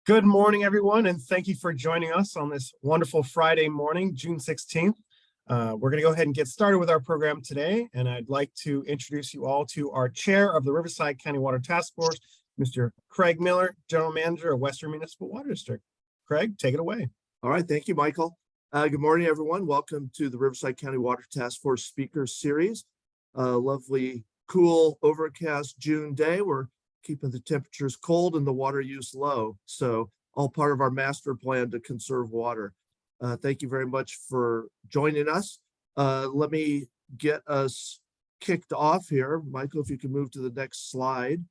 Good morning, everyone, and thank you for joining us on this wonderful Friday morning, June 16th. We're going to go ahead and get started with our program today, and I'd like to introduce you all to our chair of the Riverside County Water Task Force, Mr. Craig Miller, General Manager of Western Municipal Water District. Craig, take it away. All right, thank you, Michael. Good morning, everyone. Welcome to the Riverside County Water Task Force Speaker Series. Lovely, cool, overcast June day. We're keeping the temperatures cold and the water use low. So all part of our master plan to conserve water. Thank you very much for joining us. Let me get us kicked off here. Michael, if you can move to the next slide.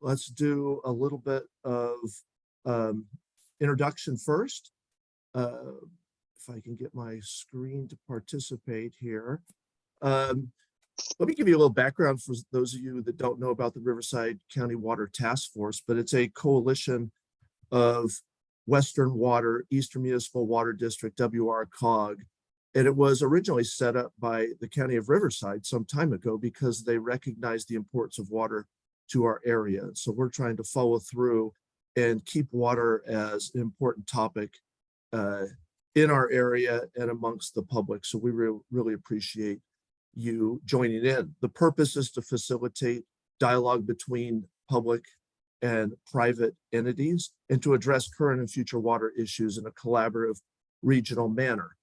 Let's do a little bit of introduction first. If I can get my screen to participate here. Let me give you a little background for those of you that don't know about the Riverside County Water Task Force, but it's a coalition of Western Water, Eastern Municipal Water District, WRCOG. And it was originally set up by the County of Riverside some time ago because they recognized the importance of water to our area. So we're trying to follow through and keep water as an important topic in our area and amongst the public. So we really appreciate you joining in. The purpose is to facilitate dialogue between public and private entities and to address current and future water issues in a collaborative regional manner.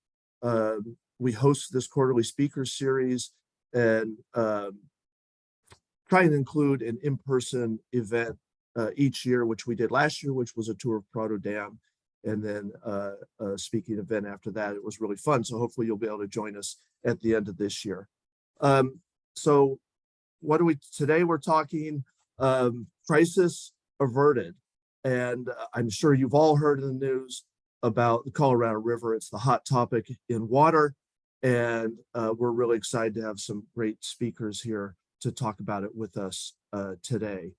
We host this quarterly speaker series and try and include an in-person event each year, which we did last year, which was a tour of Prado Dam, and then a speaking event after that. It was really fun. So hopefully you'll be able to join us at the end of this year. So what do we, today we're talking crisis averted. And I'm sure you've all heard in the news about the Colorado River. It's the hot topic in water. And we're really excited to have some great speakers here to talk about it with us today.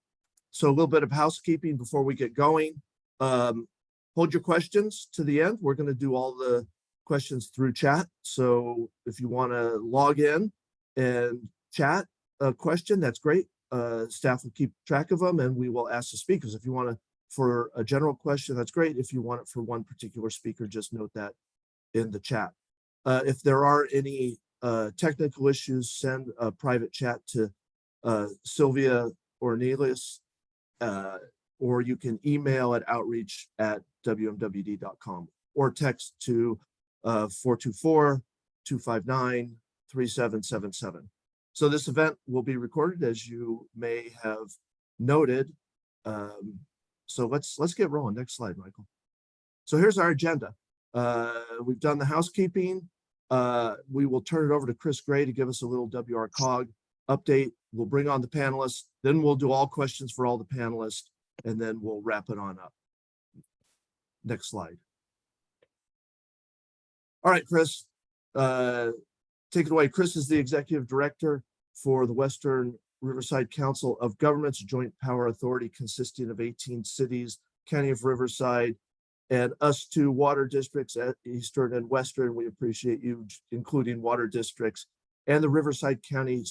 So a little bit of housekeeping before we get going. Hold your questions to the end. We're going to do all the questions through chat. So if you want to log in and chat a question, that's great. Staff will keep track of them and we will ask the speakers. If you want to, for a general question, that's great. If you want it for one particular speaker, just note that in the chat. If there are any technical issues, send a private chat to Sylvia or Nelis, or you can email at outreach@wmwd.com or text to 424-259-3777. So this event will be recorded, as you may have noted. So let's get rolling. Next slide, Michael. So here's our agenda. We've done the housekeeping. We will turn it over to Chris Gray to give us a little WRCOG update. We'll bring on the panelists. Then we'll do all questions for all the panelists, and then we'll wrap it on up. Next slide. All right, Chris, take it away. Chris is the Executive Director for the Western Riverside Council of Governments, Joint Power Authority consisting of 18 cities, County of Riverside, and us two water districts at Eastern and Western. We appreciate you including water districts, and the Riverside County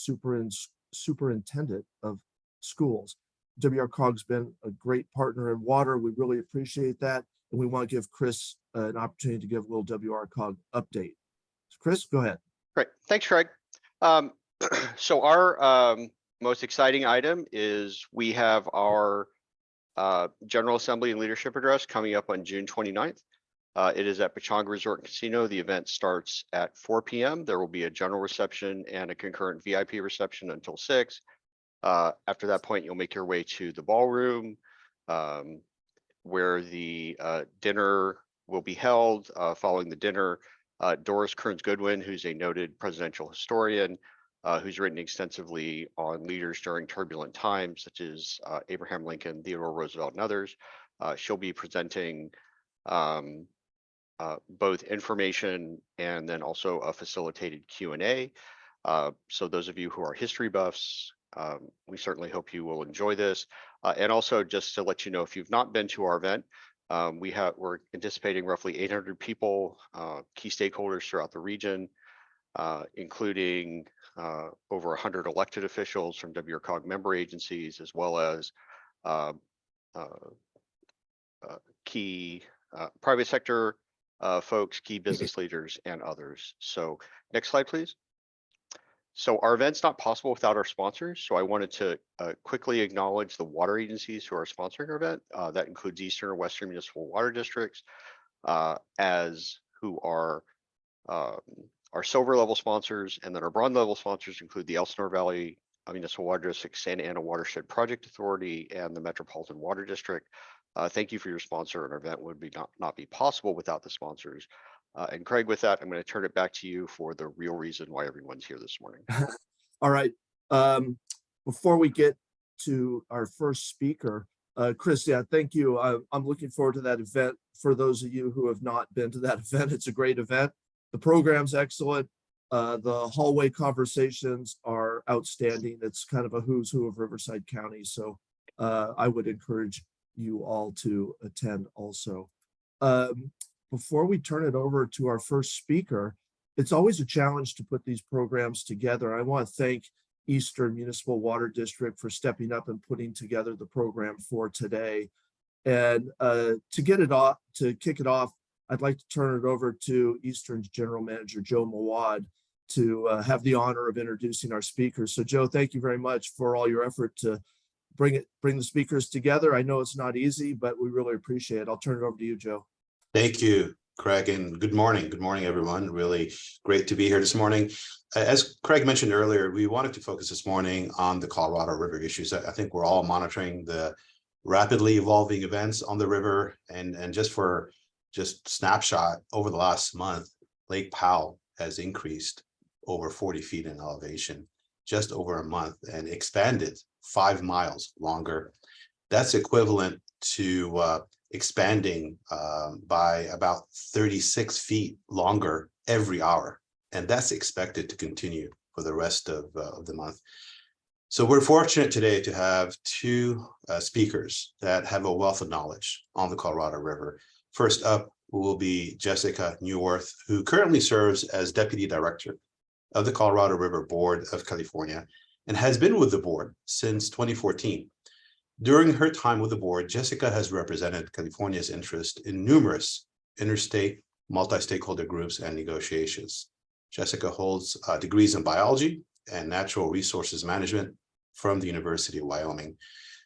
Superintendent of Schools. WRCOG's been a great partner in water. We really appreciate that. And we want to give Chris an opportunity to give a little WRCOG update. So Chris, go ahead. Great. Thanks, Craig. So our most exciting item is we have our General Assembly and Leadership Address coming up on June 29th. It is at Pechanga Resort and Casino. The event starts at 4 p.m. There will be a general reception and a concurrent VIP reception until 6. After that point, you'll make your way to the ballroom where the dinner will be held. Following the dinner, Doris Kearns Goodwin, who's a noted presidential historian, who's written extensively on leaders during turbulent times, such as Abraham Lincoln, Theodore Roosevelt, and others. She'll be presenting both information and then also a facilitated Q&A. So those of you who are history buffs, we certainly hope you will enjoy this. And also just to let you know, if you've not been to our event, we're anticipating roughly 800 people, key stakeholders throughout the region, including over 100 elected officials from WRCOG member agencies, as well as key private sector folks, key business leaders, and others. So next slide, please. So our event's not possible without our sponsors. So I wanted to quickly acknowledge the water agencies who are sponsoring our event. That includes Eastern and Western Municipal Water Districts, as who are our silver level sponsors, and then our bronze level sponsors include the Elsinore Valley Municipal Water District, Santa Ana Watershed Project Authority, and the Metropolitan Water District. Thank you for your sponsor. An event would not be possible without the sponsors. And Craig, with that, I'm going to turn it back to you for the real reason why everyone's here this morning. All right. Before we get to our first speaker, Chris, yeah, thank you. I'm looking forward to that event. For those of you who have not been to that event, it's a great event. The program's excellent. The hallway conversations are outstanding. It's kind of a who's who of Riverside County. So I would encourage you all to attend also. Before we turn it over to our first speaker, it's always a challenge to put these programs together. I want to thank Eastern Municipal Water District for stepping up and putting together the program for today. And to kick it off, I'd like to turn it over to Eastern's General Manager, Joe Mawad, to have the honor of introducing our speakers. So Joe, thank you very much for all your effort to bring the speakers together. I know it's not easy, but we really appreciate it. I'll turn it over to you, Joe. Thank you, Craig, and good morning. Good morning, everyone. Really great to be here this morning. As Craig mentioned earlier, we wanted to focus this morning on the Colorado River issues. I think we're all monitoring the rapidly evolving events on the river, and just snapshot over the last month, Lake Powell has increased over 40 feet in elevation just over a month and expanded 5 miles longer. That's equivalent to expanding by about 36 feet longer every hour. And that's expected to continue for the rest of the month. So we're fortunate today to have two speakers that have a wealth of knowledge on the Colorado River. First up will be Jessica Neuwirth, who currently serves as Deputy Director of the Colorado River Board of California and has been with the board since 2014. During her time with the board, Jessica has represented California's interest in numerous interstate, multi-stakeholder groups and negotiations. Jessica holds degrees in biology and natural resources management from the University of Wyoming.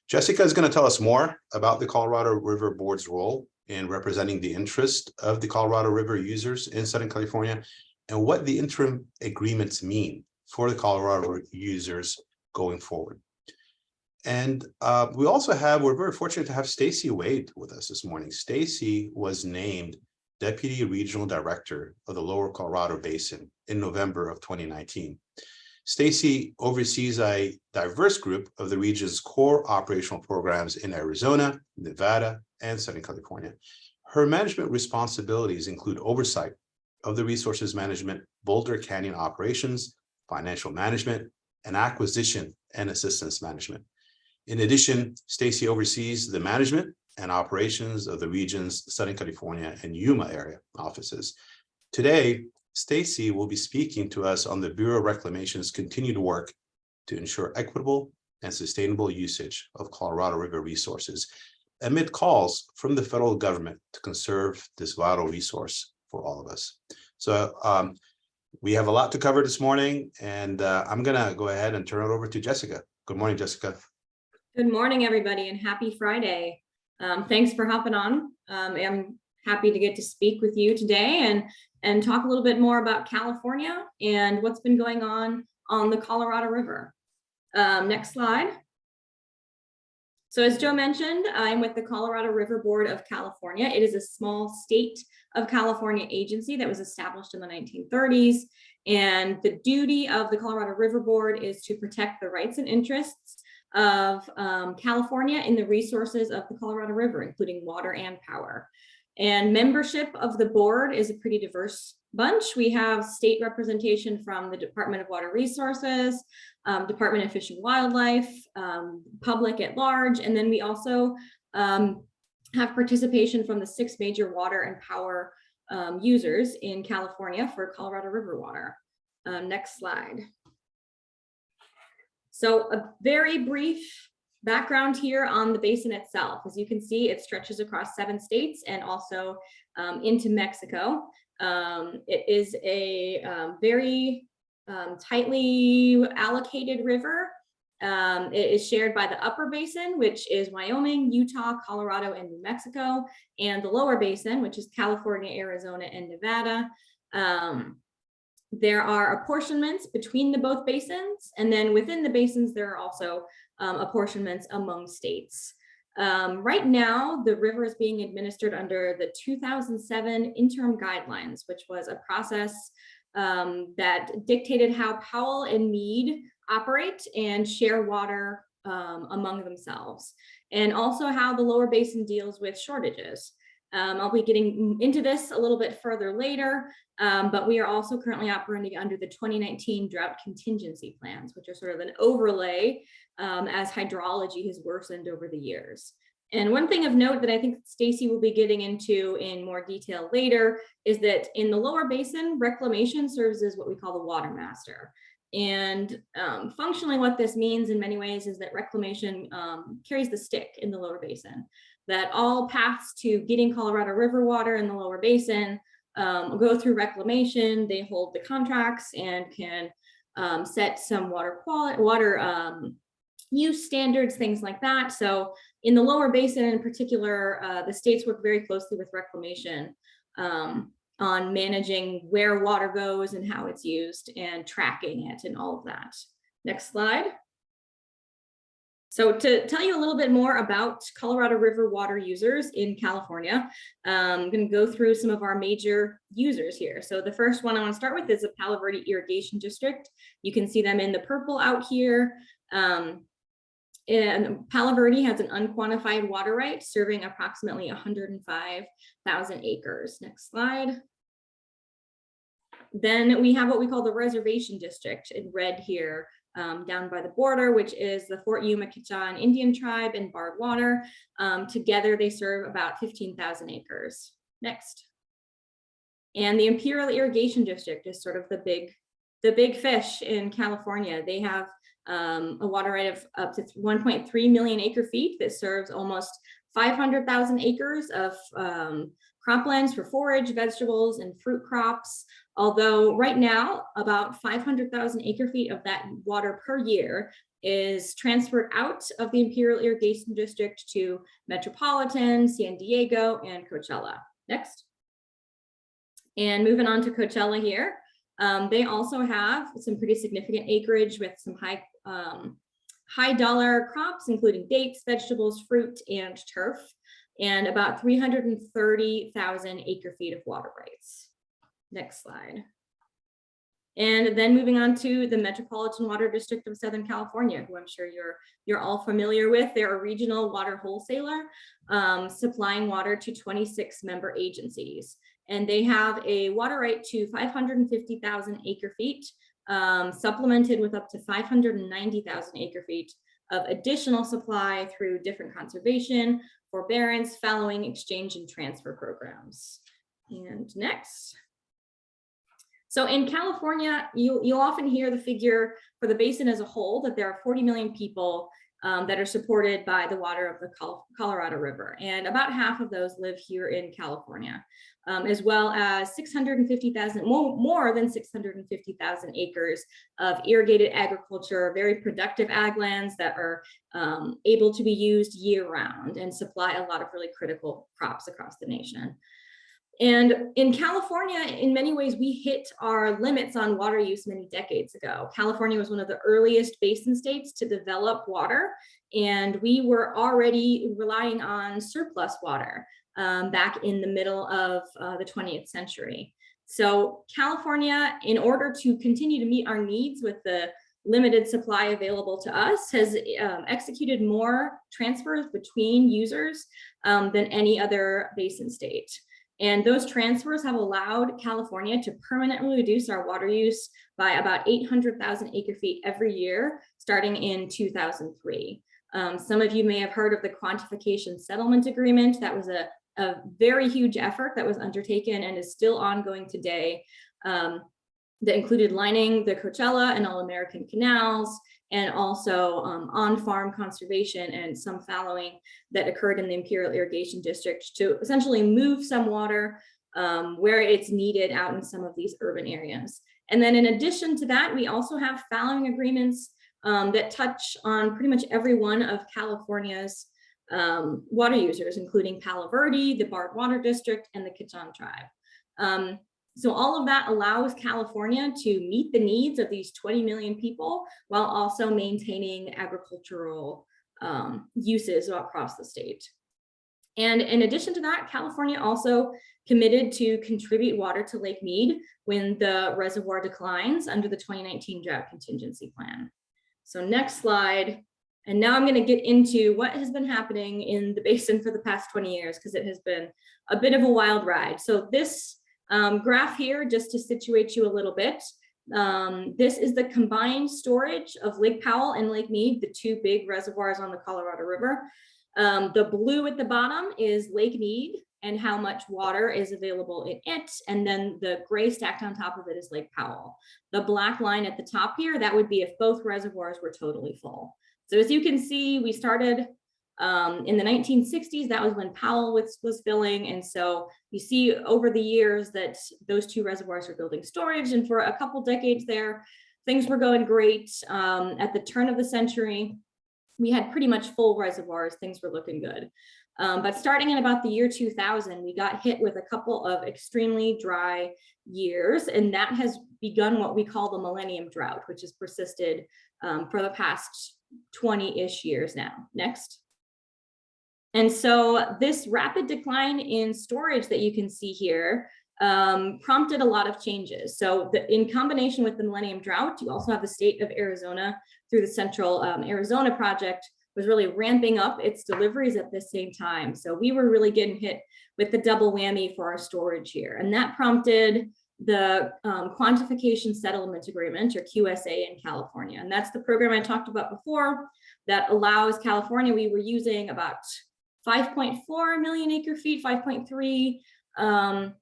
Jessica is going to tell us more about the Colorado River Board's role in representing the interest of the Colorado River users in Southern California and what the interim agreements mean for the Colorado users going forward. And we're very fortunate to have Stacy Wade with us this morning. Stacy was named Deputy Regional Director of the Lower Colorado Basin in November of 2019. Stacy oversees a diverse group of the region's core operational programs in Arizona, Nevada, and Southern California. Her management responsibilities include oversight of the resources management, Boulder Canyon operations, financial management, and acquisition and assistance management. In addition, Stacy oversees the management and operations of the region's Southern California and Yuma area offices. Today, Stacy will be speaking to us on the Bureau of Reclamation's continued work to ensure equitable and sustainable usage of Colorado River resources amid calls from the federal government to conserve this vital resource for all of us. So we have a lot to cover this morning, and I'm going to go ahead and turn it over to Jessica. Good morning, Jessica. Good morning, everybody, and happy Friday. Thanks for hopping on. I'm happy to get to speak with you today and talk a little bit more about California and what's been going on the Colorado River. Next slide. So as Joe mentioned, I'm with the Colorado River Board of California. It is a small state of California agency that was established in the 1930s. And the duty of the Colorado River Board is to protect the rights and interests of California in the resources of the Colorado River, including water and power. And membership of the board is a pretty diverse bunch. We have state representation from the Department of Water Resources, Department of Fish and Wildlife, public at large, and then we also have participation from the 6 major water and power users in California for Colorado River water. Next slide. So a very brief background here on the basin itself. As you can see, it stretches across 7 states and also into Mexico. It is a very tightly allocated river. It is shared by the upper basin, which is Wyoming, Utah, Colorado, and New Mexico, and the lower basin, which is California, Arizona, and Nevada. There are apportionments between the both basins, and then within the basins, there are also apportionments among states. Right now, the river is being administered under the 2007 interim guidelines, which was a process that dictated how Powell and Meade operate and share water among themselves, and also how the lower basin deals with shortages. I'll be getting into this a little bit further later, but we are also currently operating under the 2019 drought contingency plans, which are sort of an overlay as hydrology has worsened over the years. And one thing of note that I think Stacy will be getting into in more detail later is that in the lower basin, reclamation serves as what we call the water master. And functionally what this means in many ways is that reclamation carries the stick in the lower basin, that all paths to getting Colorado River water in the lower basin go through reclamation. They hold the contracts and can set some water quality, use standards, things like that. So in the lower basin in particular, the states work very closely with reclamation on managing where water goes and how it's used and tracking it and all of that. Next slide. So to tell you a little bit more about Colorado River water users in California, I'm going to go through some of our major users here. So the first one I want to start with is the Palo Verde Irrigation District. You can see them in the purple out here. And Palo Verde has an unquantified water right serving approximately 105,000 acres. Next slide. Then we have what we call the Reservation District in red here, down by the border, which is the Fort Yuma Kichan Indian Tribe and Barred Water. Together they serve about 15,000 acres. Next. And the Imperial Irrigation District is sort of the big fish in California. They have a water right of up to 1.3 million acre feet that serves almost 500,000 acres of croplands for forage, vegetables, and fruit crops. Although right now, about 500,000 acre feet of that water per year is transferred out of the Imperial Irrigation District to Metropolitan, San Diego, and Coachella. Next. And moving on to Coachella here. They also have some pretty significant acreage with some high dollar crops, including dates, vegetables, fruit, and turf, and about 330,000 acre feet of water rights. Next slide. And then moving on to the Metropolitan Water District of Southern California, who I'm sure you're all familiar with. They're a regional water wholesaler supplying water to 26 member agencies. And they have a water right to 550,000 acre feet, supplemented with up to 590,000 acre feet of additional supply through different conservation, forbearance, fallowing, exchange, and transfer programs. And next. So in California, you'll often hear the figure for the basin as a whole that there are 40 million people that are supported by the water of the Colorado River. And about half of those live here in California, as well as 650,000, more than 650,000 acres of irrigated agriculture, very productive ag lands that are able to be used year round and supply a lot of really critical crops across the nation. And in California, in many ways, we hit our limits on water use many decades ago. California was one of the earliest basin states to develop water, and we were already relying on surplus water back in the middle of the 20th century. So California, in order to continue to meet our needs with the limited supply available to us, has executed more transfers between users than any other basin state. And those transfers have allowed California to permanently reduce our water use by about 800,000 acre feet every year, starting in 2003. Some of you may have heard of the Quantification Settlement Agreement. That was a very huge effort that was undertaken and is still ongoing today, that included lining the Coachella and All-American canals and also on-farm conservation and some fallowing that occurred in the Imperial Irrigation District to essentially move some water where it's needed out in some of these urban areas. And then in addition to that, we also have fallowing agreements that touch on pretty much every one of California's water users, including Palo Verde, the Bard Water District, and the Kichon Tribe. So all of that allows California to meet the needs of these 20 million people while also maintaining agricultural uses across the state. And in addition to that, California also committed to contribute water to Lake Mead when the reservoir declines under the 2019 drought contingency plan. So next slide. And now I'm going to get into what has been happening in the basin for the past 20 years, because it has been a bit of a wild ride. So this graph here, just to situate you a little bit, this is the combined storage of Lake Powell and Lake Mead, the two big reservoirs on the Colorado River. The blue at the bottom is Lake Mead and how much water is available in it. And then the gray stacked on top of it is Lake Powell. The black line at the top here, that would be if both reservoirs were totally full. So as you can see, we started in the 1960s. That was when Powell was filling. And so you see over the years that those two reservoirs were building storage. And for a couple decades there, things were going great. At the turn of the century, we had pretty much full reservoirs. Things were looking good. But starting in about the year 2000, we got hit with a couple of extremely dry years. And that has begun what we call the millennium drought, which has persisted for the past 20-ish years now. Next. And so this rapid decline in storage that you can see here prompted a lot of changes. So in combination with the millennium drought, you also have the state of Arizona through the Central Arizona Project was really ramping up its deliveries at the same time. So we were really getting hit with the double whammy for our storage here. And that prompted the Quantification Settlement Agreement, or QSA, in California. And that's the program I talked about before that allows California, we were using about 5.4 million acre feet, 5.3,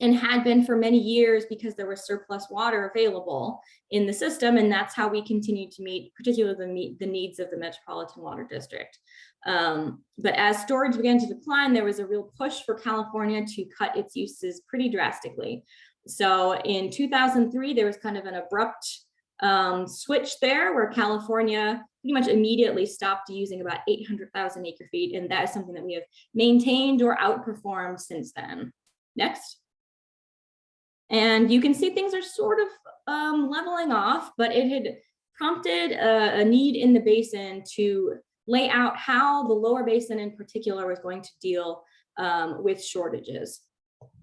and had been for many years because there was surplus water available in the system. And that's how we continued to meet, particularly the needs of the Metropolitan Water District. But as storage began to decline, there was a real push for California to cut its uses pretty drastically. So in 2003, there was kind of an abrupt switch there where California pretty much immediately stopped using about 800,000 acre feet. And that is something that we have maintained or outperformed since then. Next. And you can see things are sort of leveling off, but it had prompted a need in the basin to lay out how the lower basin in particular was going to deal with shortages,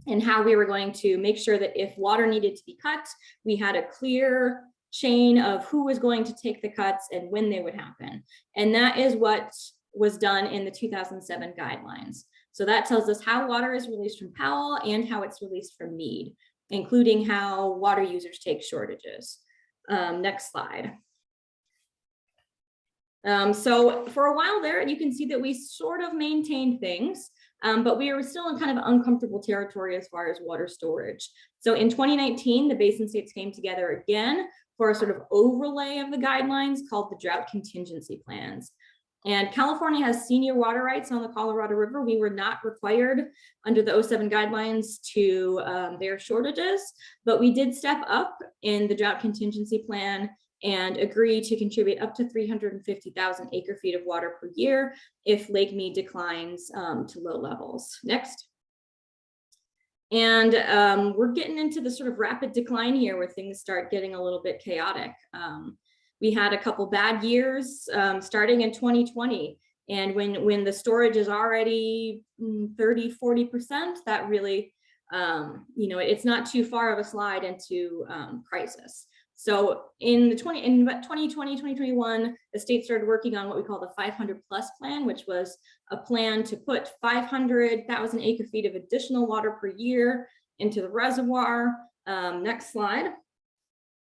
and how we were going to make sure that if water needed to be cut, we had a clear chain of who was going to take the cuts and when they would happen. And that is what was done in the 2007 guidelines. So that tells us how water is released from Powell and how it's released from Mead, including how water users take shortages. Next slide. So for a while there, you can see that we sort of maintained things, but we were still in kind of uncomfortable territory as far as water storage. So in 2019, the basin states came together again for a sort of overlay of the guidelines called the drought contingency plans. And California has senior water rights on the Colorado River. We were not required under the 07 guidelines to bear shortages, but we did step up in the drought contingency plan and agree to contribute up to 350,000 acre feet of water per year if Lake Mead declines to low levels. Next. And we're getting into the sort of rapid decline here where things start getting a little bit chaotic. We had a couple bad years starting in 2020. And when the storage is already 30, 40%, that really, it's not too far of a slide into crisis. So in 2020, 2021, the state started working on what we call the 500 plus plan, which was a plan to put 500,000 acre feet of additional water per year into the reservoir. Next slide.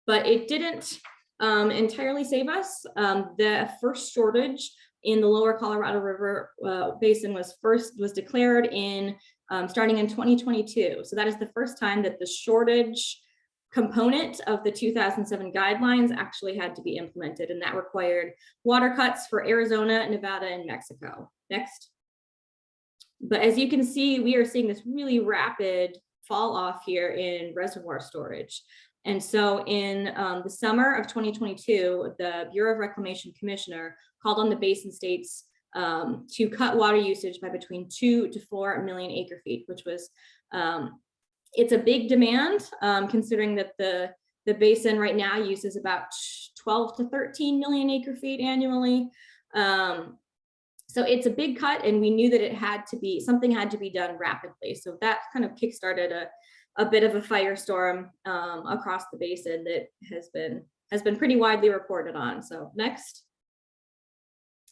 But it didn't entirely save us. The first shortage in the lower Colorado River basin was declared in starting in 2022. So that is the first time that the shortage component of the 2007 guidelines actually had to be implemented, and that required water cuts for Arizona, Nevada, and Mexico. Next. But as you can see, we are seeing this really rapid fall off here in reservoir storage. And so in the summer of 2022, the Bureau of Reclamation Commissioner called on the basin states to cut water usage by between 2 to 4 million acre feet, which was, it's a big demand, considering that the basin right now uses about 12 to 13 million acre feet annually. So it's a big cut, and we knew that it had to be, something had to be done rapidly. So that kind of kickstarted a bit of a firestorm across the basin that has been pretty widely reported on. So next.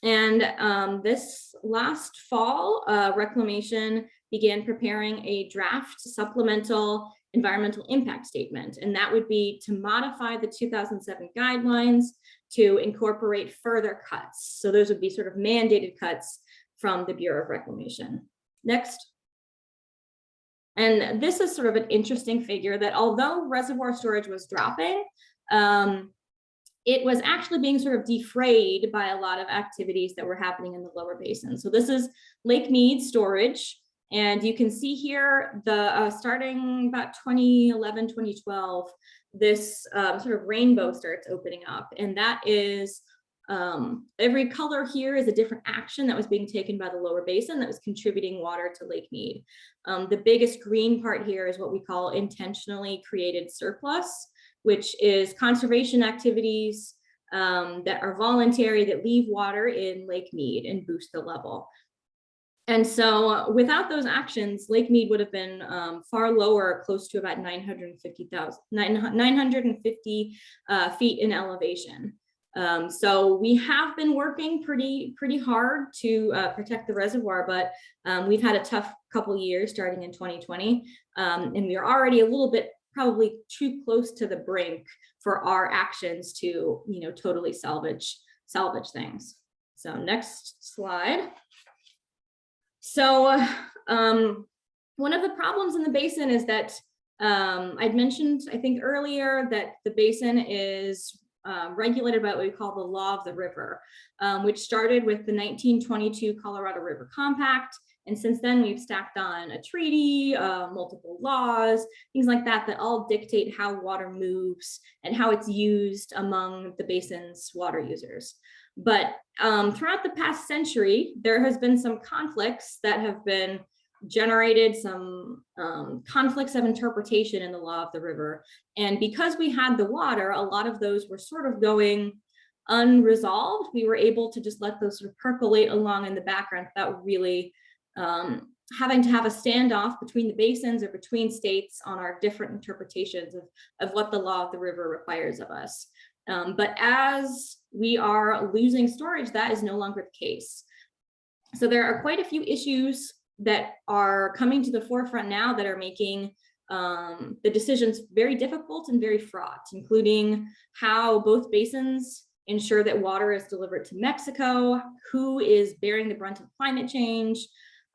And this last fall, Reclamation began preparing a draft supplemental environmental impact statement, and that would be to modify the 2007 guidelines to incorporate further cuts. So those would be sort of mandated cuts from the Bureau of Reclamation. Next. And this is sort of an interesting figure that although reservoir storage was dropping, it was actually being sort of defrayed by a lot of activities that were happening in the lower basin. So this is Lake Mead storage. And you can see here the starting about 2011, 2012, this sort of rainbow starts opening up. And that is, every color here is a different action that was being taken by the lower basin that was contributing water to Lake Mead. The biggest green part here is what we call intentionally created surplus, which is conservation activities that are voluntary, that leave water in Lake Mead and boost the level. And so without those actions, Lake Mead would have been far lower, close to about 950 feet in elevation. So we have been working pretty hard to protect the reservoir, but we've had a tough couple years starting in 2020. And we are already a little bit probably too close to the brink for our actions to, totally salvage things. So next slide. So one of the problems in the basin is that I'd mentioned, I think earlier, that the basin is regulated by what we call the law of the river, which started with the 1922 Colorado River Compact. And since then, we've stacked on a treaty, multiple laws, things like that, that all dictate how water moves and how it's used among the basin's water users. But throughout the past century, there has been some conflicts that have been generated, some conflicts of interpretation in the law of the river. And because we had the water, a lot of those were sort of going unresolved. We were able to just let those sort of percolate along in the background without really having to have a standoff between the basins or between states on our different interpretations of what the law of the river requires of us. But as we are losing storage, that is no longer the case. So there are quite a few issues that are coming to the forefront now that are making the decisions very difficult and very fraught, including how both basins ensure that water is delivered to Mexico, who is bearing the brunt of climate change,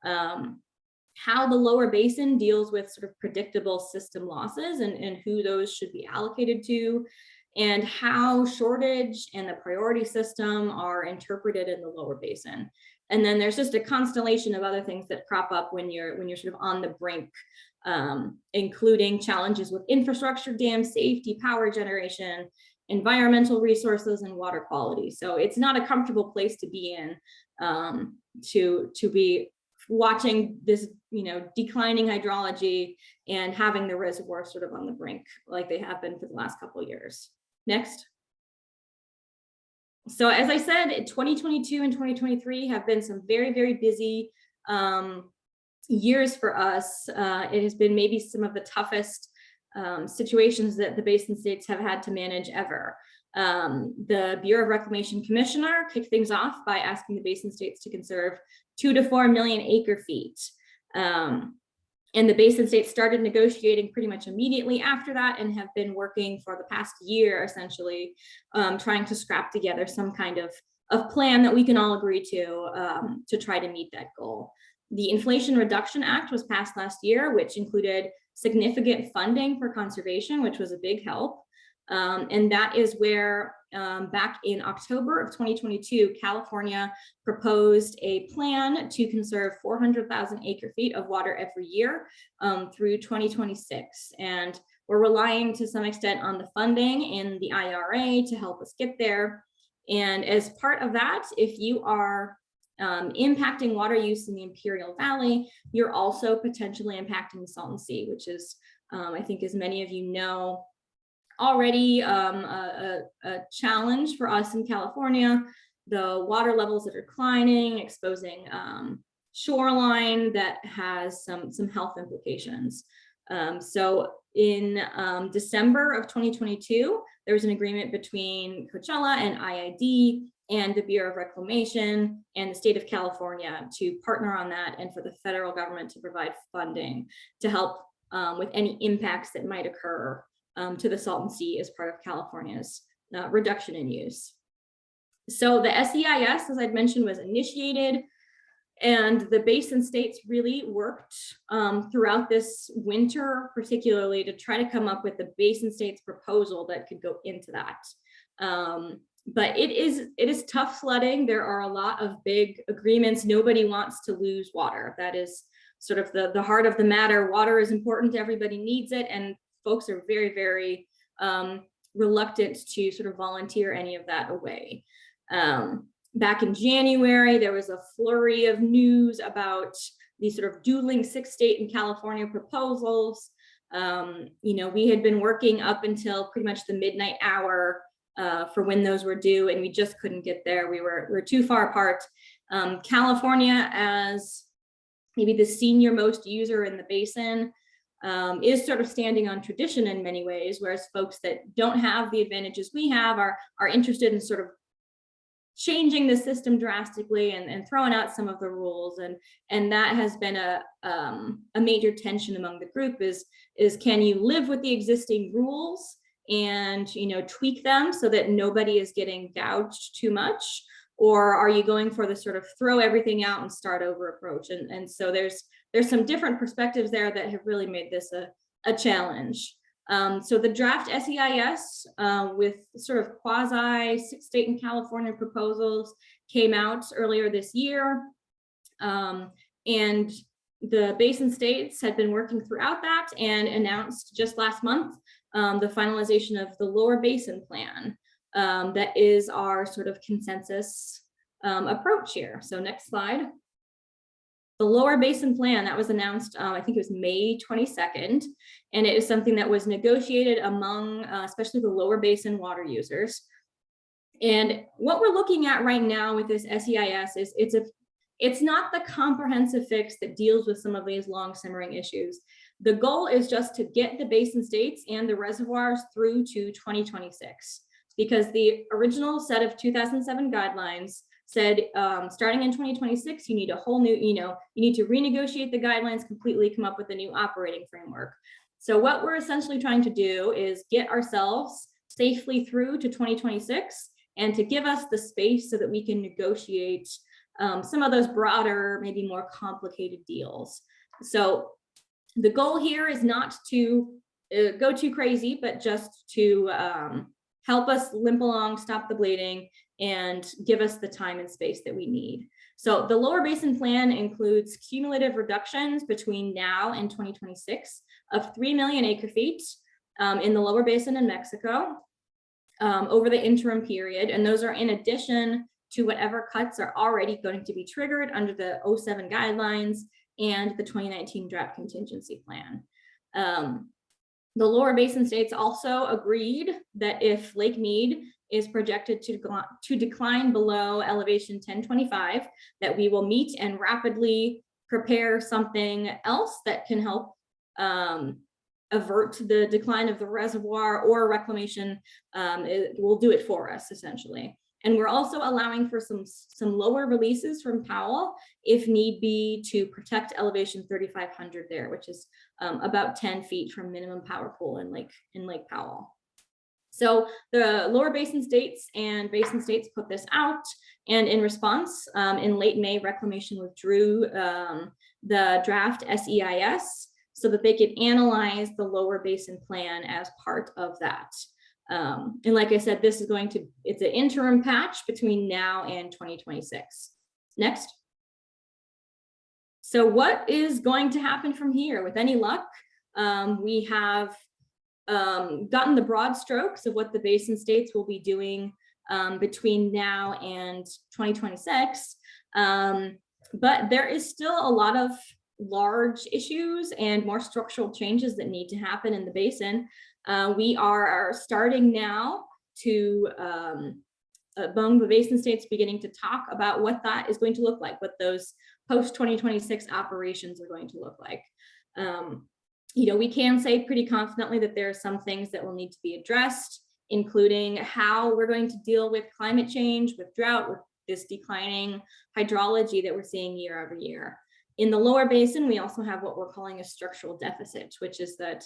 how the lower basin deals with sort of predictable system losses and who those should be allocated to, and how shortage and the priority system are interpreted in the lower basin. And then there's just a constellation of other things that crop up when you're sort of on the brink, including challenges with infrastructure, dam safety, power generation, environmental resources, and water quality. So it's not a comfortable place to be in, to be watching this, declining hydrology and having the reservoir sort of on the brink like they have been for the last couple of years. Next. So as I said, 2022 and 2023 have been some very, very busy years for us. It has been maybe some of the toughest situations that the basin states have had to manage ever. The Bureau of Reclamation Commissioner kicked things off by asking the basin states to conserve 2 to 4 million acre feet. And the basin states started negotiating pretty much immediately after that and have been working for the past year, essentially, trying to scrap together some kind of plan that we can all agree to try to meet that goal. The Inflation Reduction Act was passed last year, which included significant funding for conservation, which was a big help. And that is where back in October of 2022, California proposed a plan to conserve 400,000 acre feet of water every year through 2026. And we're relying to some extent on the funding in the IRA to help us get there. And as part of that, if you are impacting water use in the Imperial Valley, you're also potentially impacting the Salton Sea, which is, I think as many of you know, already a challenge for us in California. The water levels are declining, exposing shoreline that has some health implications. So in December of 2022, there was an agreement between Coachella and IID and the Bureau of Reclamation and the state of California to partner on that, and for the federal government to provide funding to help with any impacts that might occur to the Salton Sea as part of California's reduction in use. So the SEIS, as I'd mentioned, was initiated, and the basin states really worked throughout this winter, particularly to try to come up with the basin states proposal that could go into that. But it is tough sledding. There are a lot of big agreements. Nobody wants to lose water. That is sort of the heart of the matter. Water is important. Everybody needs it. And folks are very, very reluctant to sort of volunteer any of that away. Back in January, there was a flurry of news about these sort of dueling 6-state and California proposals. We had been working up until pretty much the midnight hour for when those were due, and we just couldn't get there. We were too far apart. California, as maybe the senior most user in the basin, is sort of standing on tradition in many ways, whereas folks that don't have the advantages we have are interested in sort of changing the system drastically and throwing out some of the rules, and that has been a major tension among the group is can you live with the existing rules and tweak them so that nobody is getting gouged too much, or are you going for the sort of throw everything out and start over approach? And so there's some different perspectives there that have really made this a challenge. So the draft SEIS with sort of quasi 6-state and California proposals came out earlier this year. And the basin states had been working throughout that and announced just last month the finalization of the lower basin plan. That is our sort of consensus approach here. So next slide. The lower basin plan that was announced, I think it was May 22nd, and it is something that was negotiated among especially the lower basin water users. And what we're looking at right now with this SEIS is it's not the comprehensive fix that deals with some of these long simmering issues. The goal is just to get the basin states and the reservoirs through to 2026, because the original set of 2007 guidelines said starting in 2026, you need a whole new, you need to renegotiate the guidelines completely, come up with a new operating framework. So what we're essentially trying to do is get ourselves safely through to 2026 and to give us the space so that we can negotiate some of those broader, maybe more complicated deals. So the goal here is not to go too crazy, but just to help us limp along, stop the bleeding, and give us the time and space that we need. So the lower basin plan includes cumulative reductions between now and 2026 of 3 million acre feet in the lower basin in Mexico over the interim period. And those are in addition to whatever cuts are already going to be triggered under the 07 guidelines and the 2019 drought contingency plan. The lower basin states also agreed that if Lake Mead is projected to decline below elevation 1025, that we will meet and rapidly prepare something else that can help avert the decline of the reservoir, or reclamation will do it for us essentially. And we're also allowing for some lower releases from Powell if need be to protect elevation 3500 there, which is about 10 feet from minimum power pool in Lake Powell. So the lower basin states and basin states put this out, and in response, in late May, Reclamation withdrew the draft SEIS so that they could analyze the lower basin plan as part of that. And like I said, this is it's an interim patch between now and 2026. Next. So what is going to happen from here? With any luck, we have gotten the broad strokes of what the basin states will be doing between now and 2026. But there is still a lot of large issues and more structural changes that need to happen in the basin. We are starting now to, among the basin states, beginning to talk about what that is going to look like, what those post-2026 operations are going to look like. We can say pretty confidently that there are some things that will need to be addressed, including how we're going to deal with climate change, with drought, with this declining hydrology that we're seeing year over year. In the lower basin, we also have what we're calling a structural deficit, which is that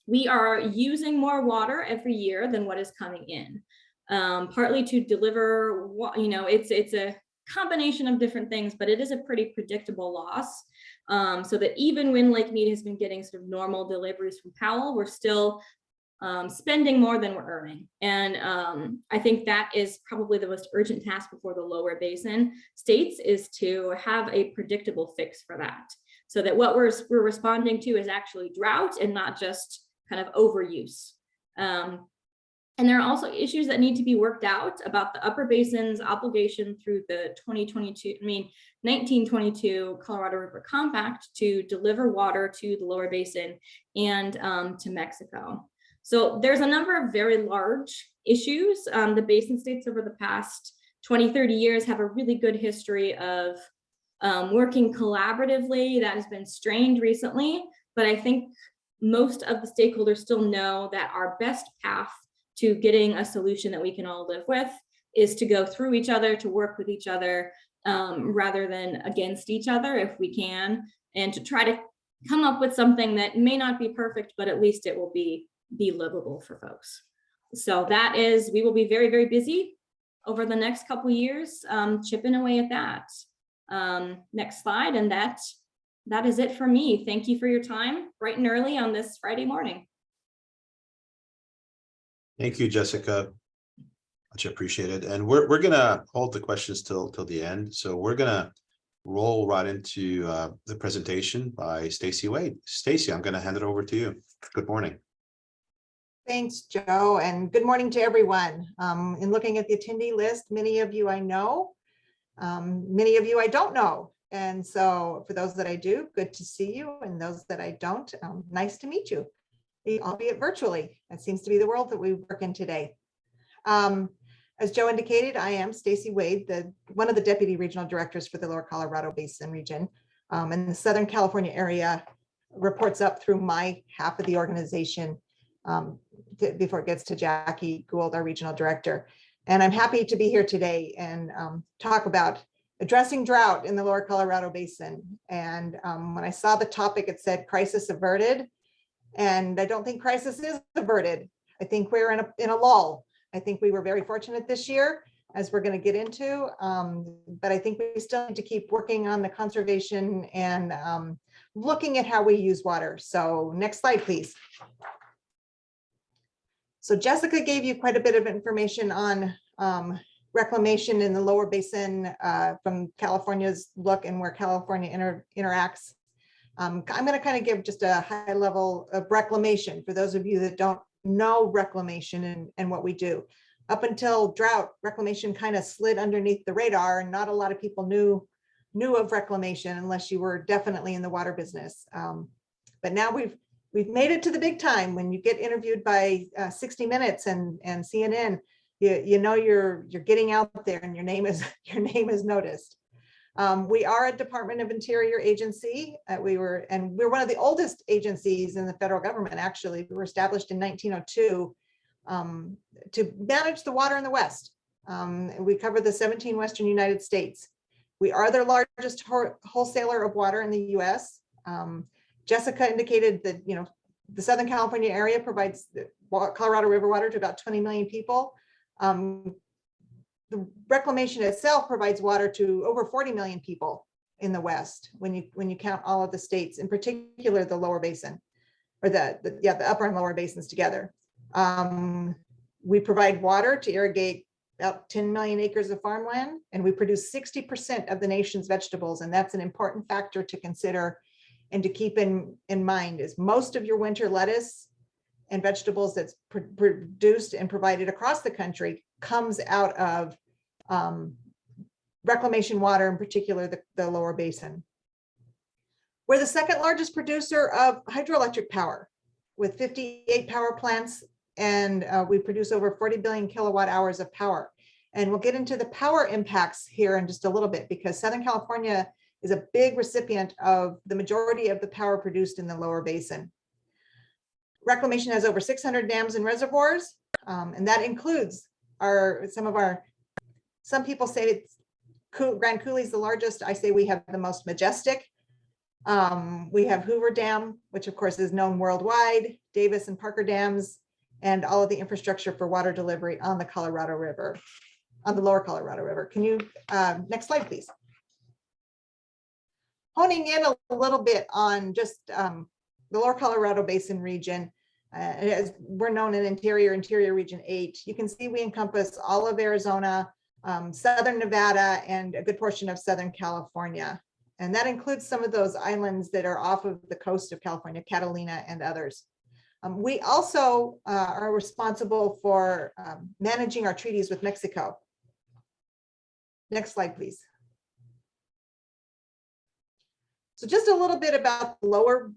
we are using more water every year than what is coming in, partly to deliver, it's a combination of different things, but it is a pretty predictable loss. So that even when Lake Mead has been getting sort of normal deliveries from Powell, we're still spending more than we're earning. And I think that is probably the most urgent task before the lower basin states, is to have a predictable fix for that. So that what we're responding to is actually drought and not just kind of overuse. And there are also issues that need to be worked out about the upper basin's obligation through the 1922 Colorado River Compact to deliver water to the lower basin and to Mexico. So there's a number of very large issues. The basin states over the past 20, 30 years have a really good history of working collaboratively. That has been strained recently, but I think most of the stakeholders still know that our best path to getting a solution that we can all live with is to go through each other, to work with each other, rather than against each other if we can, and to try to come up with something that may not be perfect, but at least it will be livable for folks. So that is, we will be very, very busy over the next couple of years, chipping away at that. Next slide, and that is it for me. Thank you for your time, bright and early on this Friday morning. Thank you, Jessica. Much appreciated. And we're gonna hold the questions till the end. So we're gonna roll right into the presentation by Stacy Wade. Stacy, I'm gonna hand it over to you. Good morning. Thanks, Joe, and good morning to everyone. In looking at the attendee list, many of you I know, many of you I don't know. And so for those that I do, good to see you, and those that I don't, nice to meet you, albeit virtually. That seems to be the world that we work in today. As Joe indicated, I am Stacy Wade, one of the Deputy Regional Directors for the Lower Colorado Basin region, and the Southern California area reports up through my half of the organization before it gets to Jackie Gould, our Regional Director. And I'm happy to be here today and talk about addressing drought in the Lower Colorado Basin. And when I saw the topic, it said crisis averted. And I don't think crisis is averted. I think we're in a lull. I think we were very fortunate this year, as we're going to get into, but I think we still need to keep working on the conservation and looking at how we use water. So next slide, please. So Jessica gave you quite a bit of information on reclamation in the lower basin from California's look and where California interacts. I'm going to kind of give just a high level of reclamation for those of you that don't know reclamation and what we do. Up until drought, reclamation kind of slid underneath the radar, and not a lot of people knew of reclamation unless you were definitely in the water business. But now we've made it to the big time. When you get interviewed by 60 Minutes and CNN, you know you're getting out there and your name is noticed. We are a Department of Interior agency. We're one of the oldest agencies in the federal government. Actually, we were established in 1902 to manage the water in the West. We cover the 17 Western United States. We are the largest wholesaler of water in the U.S. Jessica indicated that The Southern California area provides Colorado River water to about 20 million people. The reclamation itself provides water to over 40 million people in the West when you count all of the states, in particular the lower basin, or the upper and lower basins together. We provide water to irrigate about 10 million acres of farmland, and we produce 60% of the nation's vegetables. And that's an important factor to consider and to keep in mind, is most of your winter lettuce and vegetables that's produced and provided across the country comes out of reclamation water, in particular the lower basin. We're the second largest producer of hydroelectric power with 58 power plants, and we produce over 40 billion kilowatt hours of power. And we'll get into the power impacts here in just a little bit, because Southern California is a big recipient of the majority of the power produced in the lower basin. Reclamation has over 600 dams and reservoirs, and that includes some people say it's Grand Coulee's the largest. I say we have the most majestic. We have Hoover Dam, which of course is known worldwide, Davis and Parker dams, and all of the infrastructure for water delivery on the Colorado River, on the lower Colorado River. Can you, next slide, please. Honing in a little bit on just the lower Colorado Basin region, as we're known in Interior Region 8, you can see we encompass all of Arizona, Southern Nevada, and a good portion of Southern California. And that includes some of those islands that are off of the coast of California, Catalina and others. We also are responsible for managing our treaties with Mexico. Next slide, please. So just a little bit about the lower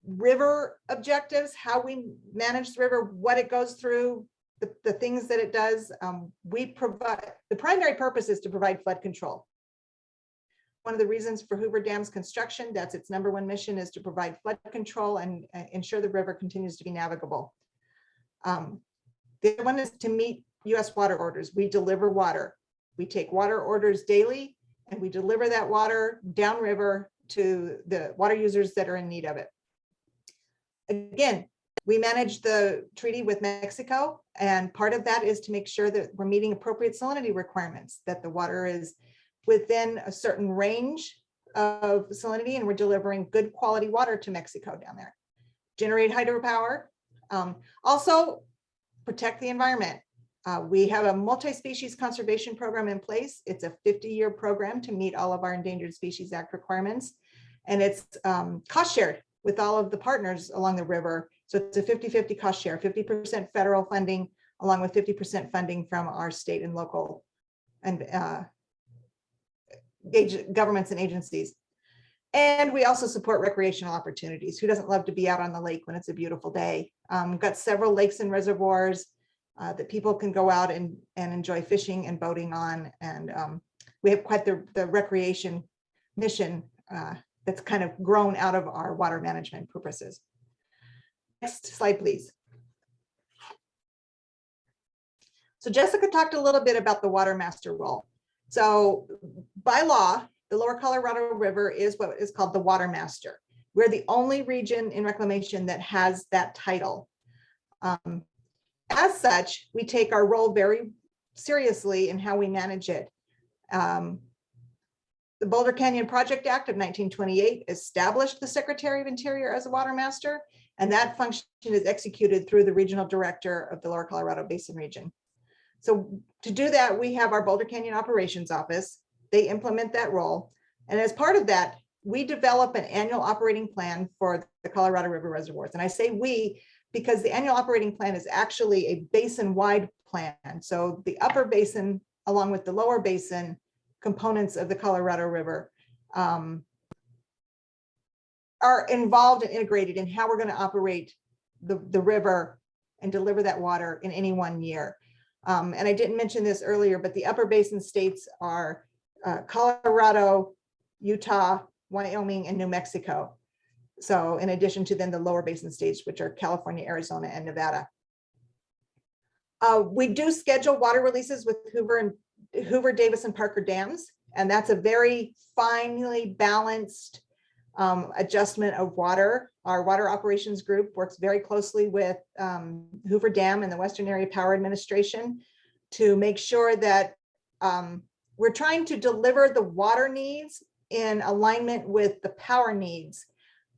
river objectives, how we manage the river, what it goes through, the things that it does. We provide, the primary purpose is to provide flood control. One of the reasons for Hoover Dam's construction, that's its #1 mission, is to provide flood control and ensure the river continues to be navigable. The other one is to meet US water orders. We deliver water. We take water orders daily, and we deliver that water downriver to the water users that are in need of it. Again, we manage the treaty with Mexico, and part of that is to make sure that we're meeting appropriate salinity requirements, that the water is within a certain range of salinity, and we're delivering good quality water to Mexico down there. Generate hydropower. Also protect the environment. We have a multi-species conservation program in place. It's a 50-year program to meet all of our Endangered Species Act requirements. And it's cost shared with all of the partners along the river. So it's a 50-50 cost share, 50% federal funding, along with 50% funding from our state and local and governments and agencies. And we also support recreational opportunities. Who doesn't love to be out on the lake when it's a beautiful day? We've got several lakes and reservoirs that people can go out and enjoy fishing and boating on. And we have quite the recreation mission that's kind of grown out of our water management purposes. Next slide, please. So Jessica talked a little bit about the water master role. So by law, the lower Colorado River is what is called the water master. We're the only region in reclamation that has that title. As such, we take our role very seriously in how we manage it. The Boulder Canyon Project Act of 1928 established the Secretary of Interior as a water master, and that function is executed through the regional director of the lower Colorado Basin region. So to do that, we have our Boulder Canyon Operations Office. They implement that role. And as part of that, we develop an annual operating plan for the Colorado River reservoirs. And I say we, because the annual operating plan is actually a basin-wide plan. So the upper basin, along with the lower basin components of the Colorado River, are involved and integrated in how we're going to operate the river and deliver that water in any one year. And I didn't mention this earlier, but the upper basin states are Colorado, Utah, Wyoming, and New Mexico. So in addition to then the lower basin states, which are California, Arizona, and Nevada. We do schedule water releases with Hoover, Davis, and Parker dams. And that's a very finely balanced adjustment of water. Our water operations group works very closely with Hoover Dam and the Western Area Power Administration to make sure that we're trying to deliver the water needs in alignment with the power needs.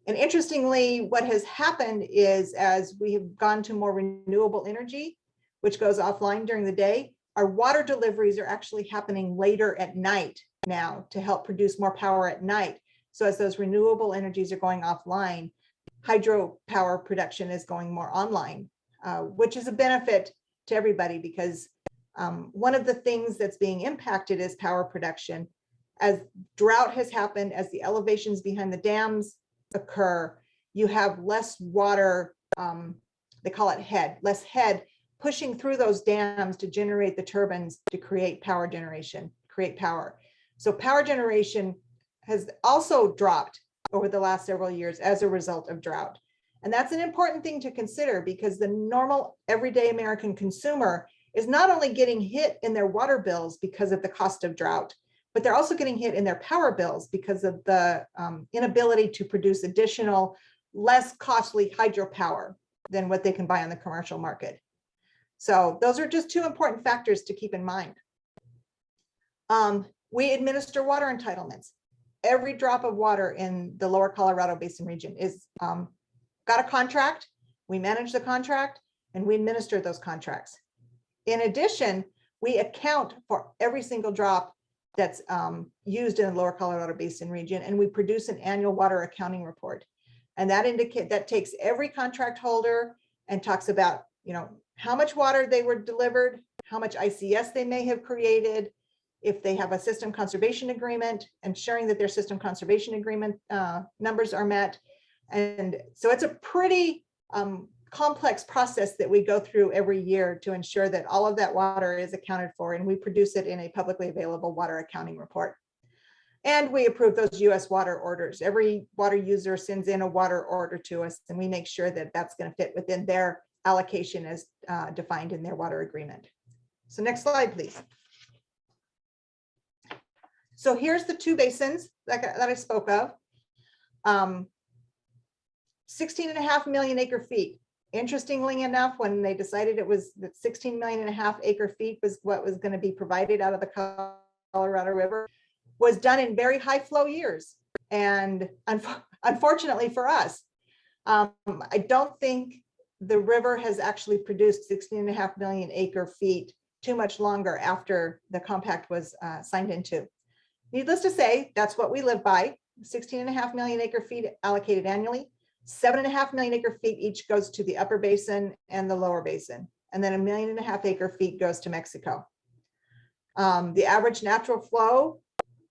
And interestingly, what has happened is as we have gone to more renewable energy, which goes offline during the day, our water deliveries are actually happening later at night now to help produce more power at night. So as those renewable energies are going offline, hydropower production is going more online, which is a benefit to everybody because one of the things that's being impacted is power production. As drought has happened, as the elevations behind the dams occur, you have less water, they call it head, less head pushing through those dams to generate the turbines to create power generation, create power. So power generation has also dropped over the last several years as a result of drought. And that's an important thing to consider because the normal everyday American consumer is not only getting hit in their water bills because of the cost of drought, but they're also getting hit in their power bills because of the inability to produce additional, less costly hydropower than what they can buy on the commercial market. So those are just two important factors to keep in mind. We administer water entitlements. Every drop of water in the lower Colorado Basin region is got a contract, we manage the contract, and we administer those contracts. In addition, we account for every single drop that's used in the lower Colorado Basin region, and we produce an annual water accounting report. And that takes every contract holder and talks about, how much water they were delivered, how much ICS they may have created, if they have a system conservation agreement, ensuring that their system conservation agreement numbers are met. And so it's a pretty complex process that we go through every year to ensure that all of that water is accounted for, and we produce it in a publicly available water accounting report. And we approve those US water orders. Every water user sends in a water order to us, and we make sure that that's going to fit within their allocation as defined in their water agreement. So next slide, please. So here's the two basins that I spoke of. 16.5 million acre feet. Interestingly enough, when they decided it was that 16.5 million acre feet was what was going to be provided out of the Colorado River, was done in very high flow years. And unfortunately for us, I don't think the river has actually produced 16.5 million acre feet too much longer after the compact was signed into. Needless to say, that's what we live by. 16.5 million acre feet allocated annually. 7.5 million acre feet each goes to the upper basin and the lower basin. And then 1.5 million acre feet goes to Mexico. The average natural flow,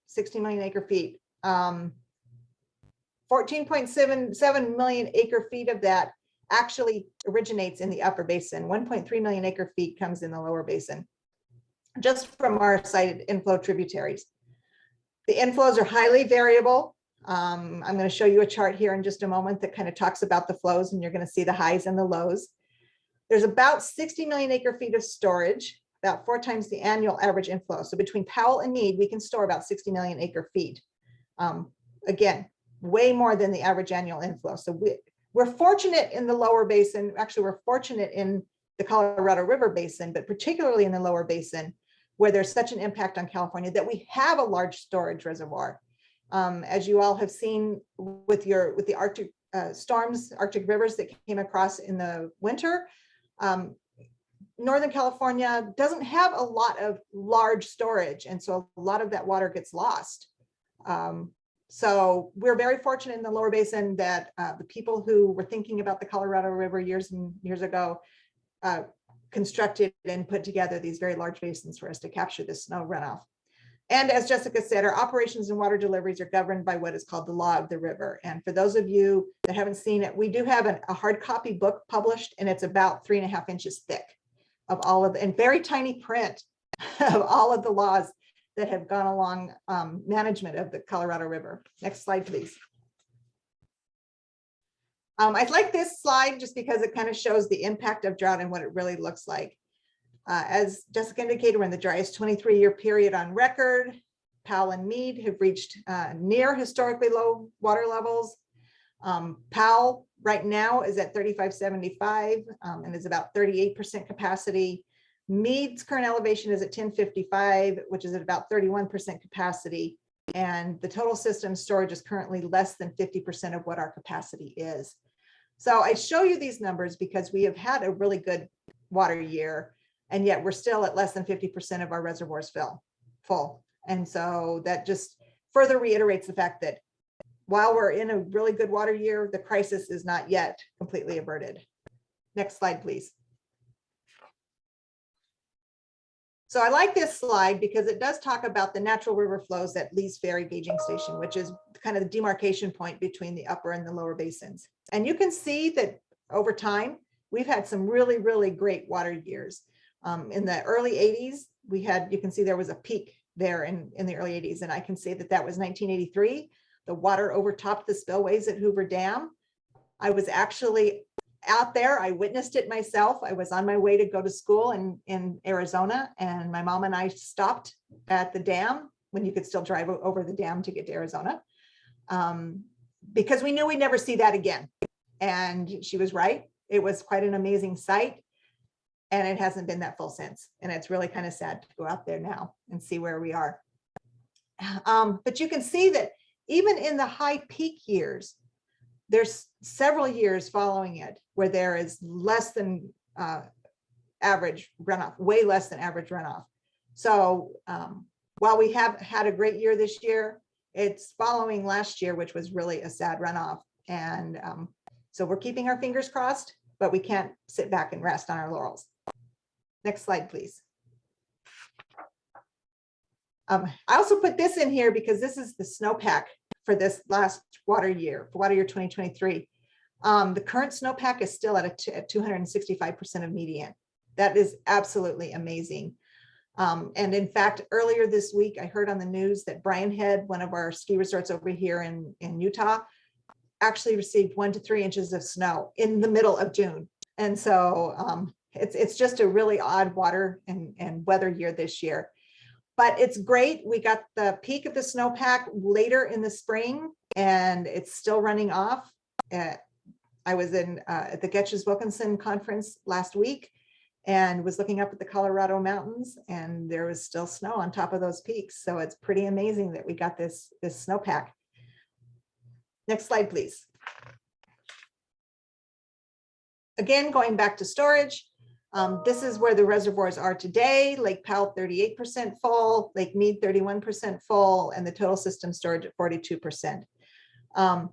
16 million acre feet. 14.77 million acre feet of that actually originates in the upper basin. 1.3 million acre feet comes in the lower basin, just from our cited inflow tributaries. The inflows are highly variable. I'm going to show you a chart here in just a moment that kind of talks about the flows, and you're going to see the highs and the lows. There's about 60 million acre feet of storage, about 4 times the annual average inflow. So between Powell and Meade, we can store about 60 million acre feet. Again, way more than the average annual inflow. So we're fortunate in the lower basin. Actually, we're fortunate in the Colorado River Basin, but particularly in the lower basin, where there's such an impact on California, that we have a large storage reservoir. As you all have seen with the Arctic storms, Arctic rivers that came across in the winter, Northern California doesn't have a lot of large storage, and so a lot of that water gets lost. So we're very fortunate in the lower basin that the people who were thinking about the Colorado River years and years ago constructed and put together these very large basins for us to capture this snow runoff. And as Jessica said, our operations and water deliveries are governed by what is called the law of the river. And for those of you that haven't seen it, we do have a hard copy book published, and it's about 3.5 inches thick of all of, and very tiny print of all of the laws that have gone along management of the Colorado River. Next slide, please. I'd like this slide just because it kind of shows the impact of drought and what it really looks like. As Jessica indicated, we're in the driest 23-year period on record. Powell and Meade have reached near historically low water levels. Powell right now is at 3575 and is about 38% capacity. Meade's current elevation is at 1055, which is at about 31% capacity. And the total system storage is currently less than 50% of what our capacity is. So I show you these numbers because we have had a really good water year, and yet we're still at less than 50% of our reservoirs full. And so that just further reiterates the fact that while we're in a really good water year, the crisis is not yet completely averted. Next slide, please. So I like this slide because it does talk about the natural river flows at Lee's Ferry Gauging Station, which is kind of the demarcation point between the upper and the lower basins. And you can see that over time, we've had some really, really great water years. In the early 80s, you can see there was a peak there in the early 80s. And I can say that was 1983. The water overtopped the spillways at Hoover Dam. I was actually out there. I witnessed it myself. I was on my way to go to school in Arizona, and my mom and I stopped at the dam when you could still drive over the dam to get to Arizona, because we knew we'd never see that again. And she was right. It was quite an amazing sight, and it hasn't been that full since. And it's really kind of sad to go out there now and see where we are. But you can see that even in the high peak years, there's several years following it where there is less than average runoff, way less than average runoff. So while we have had a great year this year, it's following last year, which was really a sad runoff. And so we're keeping our fingers crossed, but we can't sit back and rest on our laurels. Next slide, please. I also put this in here because this is the snowpack for this last water year, for water year 2023. The current snowpack is still at 265% of median. That is absolutely amazing. And in fact, earlier this week, I heard on the news that Bryan Head, one of our ski resorts over here in Utah, actually received 1 to 3 inches of snow in the middle of June. And so it's just a really odd water and weather year this year. But it's great. We got the peak of the snowpack later in the spring, and it's still running off. I was at the Getches-Wilkinson conference last week and was looking up at the Colorado mountains, and there was still snow on top of those peaks. So it's pretty amazing that we got this snowpack. Next slide, please. Again, going back to storage. This is where the reservoirs are today. Lake Powell, 38% full, Lake Meade, 31% full, and the total system storage at 42%.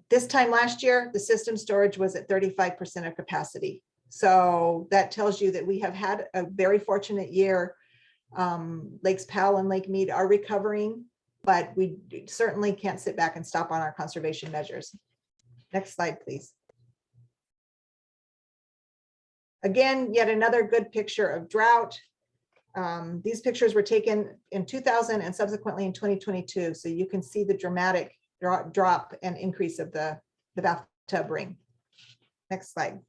This time last year, the system storage was at 35% of capacity. So that tells you that we have had a very fortunate year. Lakes Powell and Lake Meade are recovering, but we certainly can't sit back and stop on our conservation measures. Next slide, please. Again, yet another good picture of drought. These pictures were taken in 2000 and subsequently in 2022. So you can see the dramatic drop and increase of the bathtub ring. Next slide.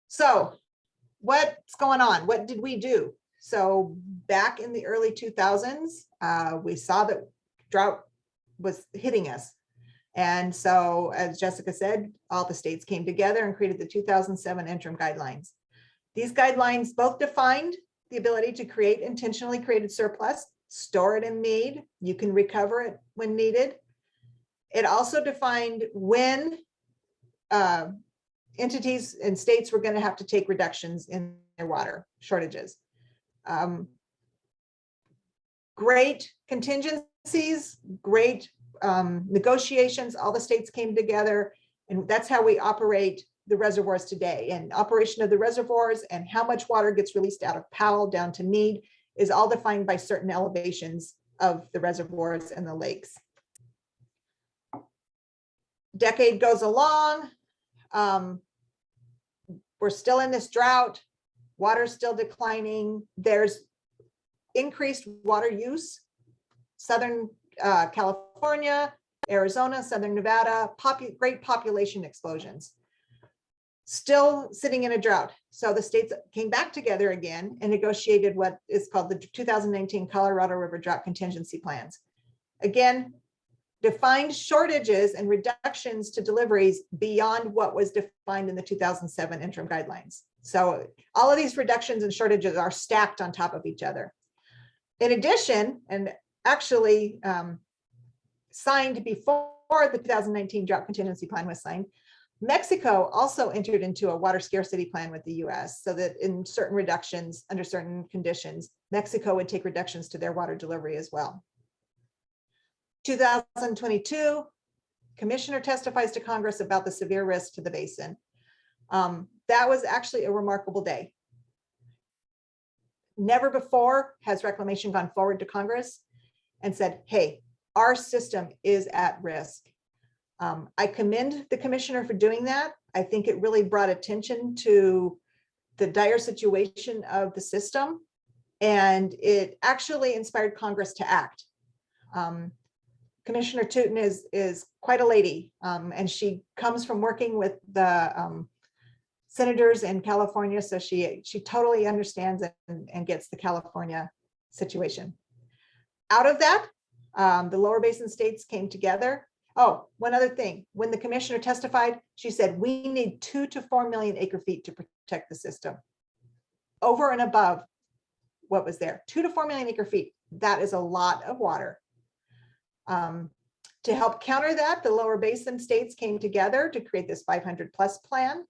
So what's going on? What did we do? So back in the early 2000s, we saw that drought was hitting us. And so, as Jessica said, all the states came together and created the 2007 interim guidelines. These guidelines both defined the ability to create intentionally created surplus, store it in Meade. You can recover it when needed. It also defined when entities and states were going to have to take reductions in their water shortages. Great contingencies, great negotiations. All the states came together, and that's how we operate the reservoirs today. And operation of the reservoirs and how much water gets released out of Powell down to Meade is all defined by certain elevations of the reservoirs and the lakes. Decade goes along. We're still in this drought. Water's still declining. There's increased water use. Southern California, Arizona, Southern Nevada, great population explosions. still sitting in a drought. So the states came back together again and negotiated what is called the 2019 Colorado River Drought Contingency Plans. Again, defined shortages and reductions to deliveries beyond what was defined in the 2007 interim guidelines. So all of these reductions and shortages are stacked on top of each other. In addition, and actually signed before the 2019 Drought Contingency Plan was signed, Mexico also entered into a water scarcity plan with the US so that in certain reductions, under certain conditions, Mexico would take reductions to their water delivery as well. 2022, commissioner testifies to Congress about the severe risk to the basin. That was actually a remarkable day. Never before has reclamation gone forward to Congress and said, hey, our system is at risk. I commend the commissioner for doing that. I think it really brought attention to the dire situation of the system, and it actually inspired Congress to act. Commissioner Tootin is quite a lady, and she comes from working with the senators in California, so she totally understands and gets the California situation. Out of that, the lower basin states came together. Oh, one other thing, when the commissioner testified, she said, we need 2 to 4 million acre feet to protect the system. Over and above what was there, 2 to 4 million acre feet, that is a lot of water. To help counter that, the lower basin states came together to create this 500 plus plan,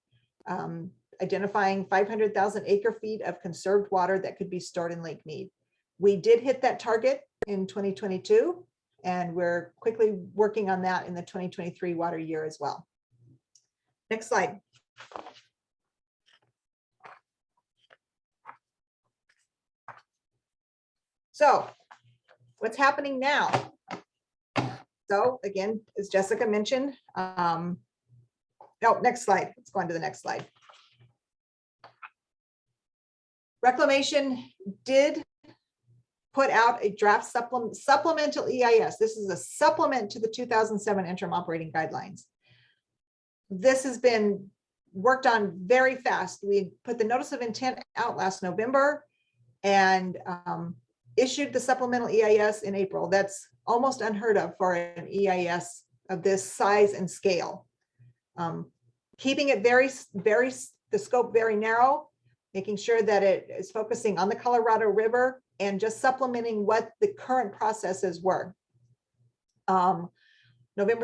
identifying 500,000 acre feet of conserved water that could be stored in Lake Mead. We did hit that target in 2022, and we're quickly working on that in the 2023 water year as well. Next slide. So what's happening now? So again, as Jessica mentioned, no, next slide. Let's go on to the next slide. Reclamation did put out a draft supplemental EIS. This is a supplement to the 2007 interim operating guidelines. This has been worked on very fast. We put the notice of intent out last November and issued the supplemental EIS in April. That's almost unheard of for an EIS of this size and scale. Keeping it the scope very narrow, making sure that it is focusing on the Colorado River and just supplementing what the current processes were. November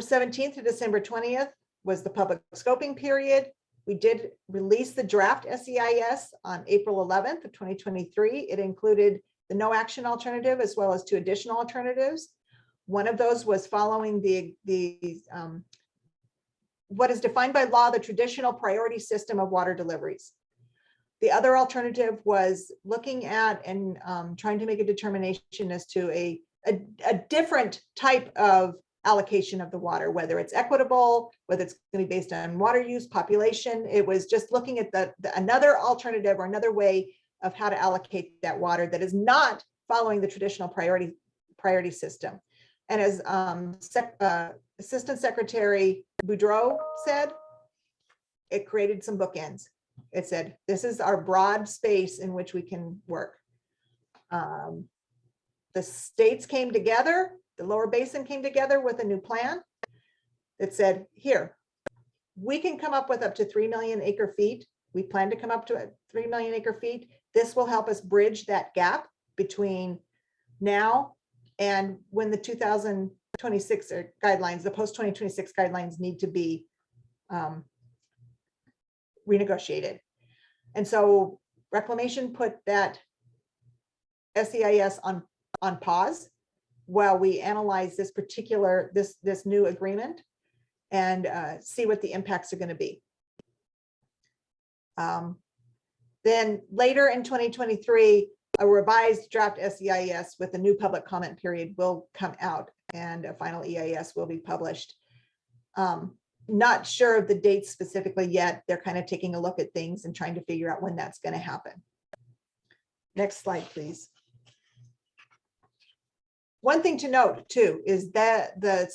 17th to December 20th was the public scoping period. We did release the draft SEIS on April 11th of 2023. It included the no action alternative as well as 2 additional alternatives. One of those was following what is defined by law, the traditional priority system of water deliveries. The other alternative was looking at and trying to make a determination as to a different type of allocation of the water, whether it's equitable, whether it's going to be based on water use, population. It was just looking at another alternative or another way of how to allocate that water that is not following the traditional priority system. And as Assistant Secretary Boudreau said, it created some bookends. It said, this is our broad space in which we can work. The states came together, the lower basin came together with a new plan that said, here, we can come up with up to 3 million acre feet. We plan to come up to 3 million acre feet. This will help us bridge that gap between now and when the 2026 guidelines, the post-2026 guidelines need to be renegotiated. And so Reclamation put that SEIS on pause while we analyze this particular, this new agreement and see what the impacts are going to be. Then later in 2023, a revised draft SEIS with a new public comment period will come out and a final EIS will be published. Not sure of the dates specifically yet. They're kind of taking a look at things and trying to figure out when that's going to happen. Next slide, please. One thing to note too is that the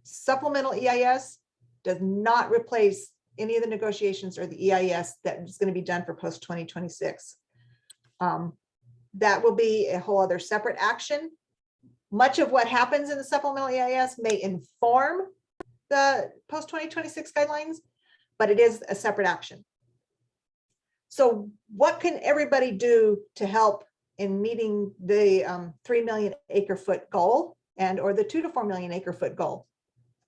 supplemental EIS does not replace any of the negotiations or the EIS that is going to be done for post 2026. That will be a whole other separate action. Much of what happens in the supplemental EIS may inform the post 2026 guidelines, but it is a separate action. So what can everybody do to help in meeting the 3 million acre foot goal and or the 2 to 4 million acre foot goal?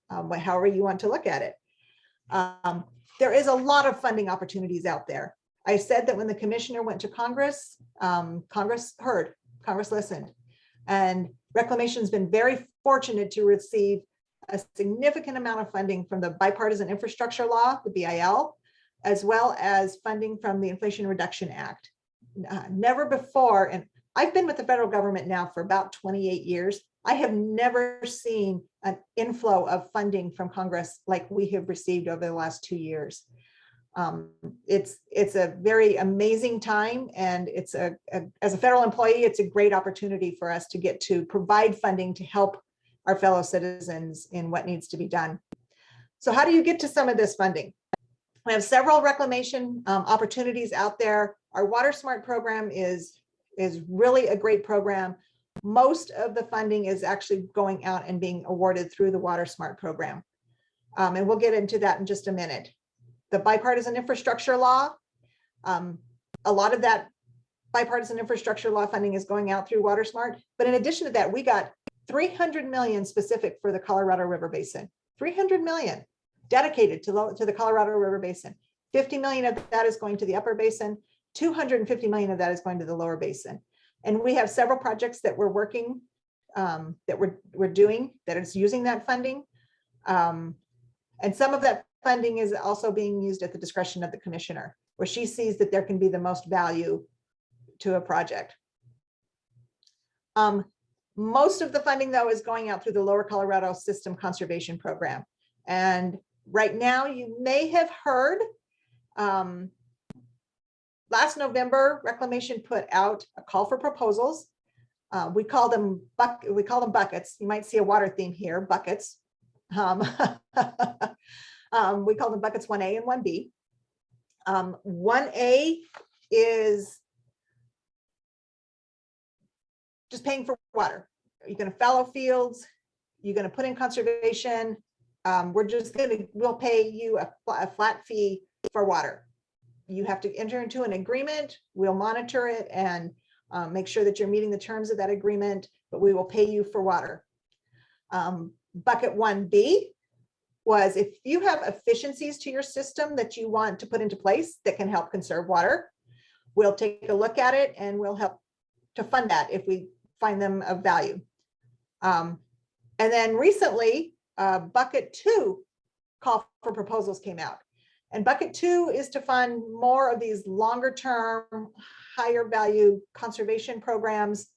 However you want to look at it. There is a lot of funding opportunities out there. I said that when the commissioner went to Congress, Congress heard, Congress listened, and Reclamation has been very fortunate to receive a significant amount of funding from the Bipartisan Infrastructure Law, the BIL, as well as funding from the Inflation Reduction Act. Never before, and I've been with the federal government now for about 28 years, I have never seen an inflow of funding from Congress like we have received over the last 2 years. It's a very amazing time, and it's as a federal employee, it's a great opportunity for us to get to provide funding to help our fellow citizens in what needs to be done. So how do you get to some of this funding? We have several reclamation opportunities out there. Our Water Smart program is really a great program. Most of the funding is actually going out and being awarded through the Water Smart program. And we'll get into that in just a minute. The Bipartisan Infrastructure Law, a lot of that Bipartisan Infrastructure Law funding is going out through Water Smart. But in addition to that, we got 300 million specific for the Colorado River Basin, 300 million dedicated to the Colorado River Basin. 50 million of that is going to the upper basin. 250 million of that is going to the lower basin. And we have several projects that we're working, that we're doing that is using that funding. And some of that funding is also being used at the discretion of the commissioner, where she sees that there can be the most value to a project. Most of the funding, though, is going out through the Lower Colorado System Conservation Program. And right now, you may have heard, last November, Reclamation put out a call for proposals. We call them buckets. You might see a water theme here, buckets. We call them buckets 1A and 1B. 1A is just paying for water. You're going to fallow fields. You're going to put in conservation. We'll pay you a flat fee for water. You have to enter into an agreement. We'll monitor it and make sure that you're meeting the terms of that agreement, but we will pay you for water. Bucket 1B was if you have efficiencies to your system that you want to put into place that can help conserve water, we'll take a look at it and we'll help to fund that if we find them of value. And then recently, Bucket 2 call for proposals came out. And Bucket 2 is to fund more of these longer term, higher value conservation programs,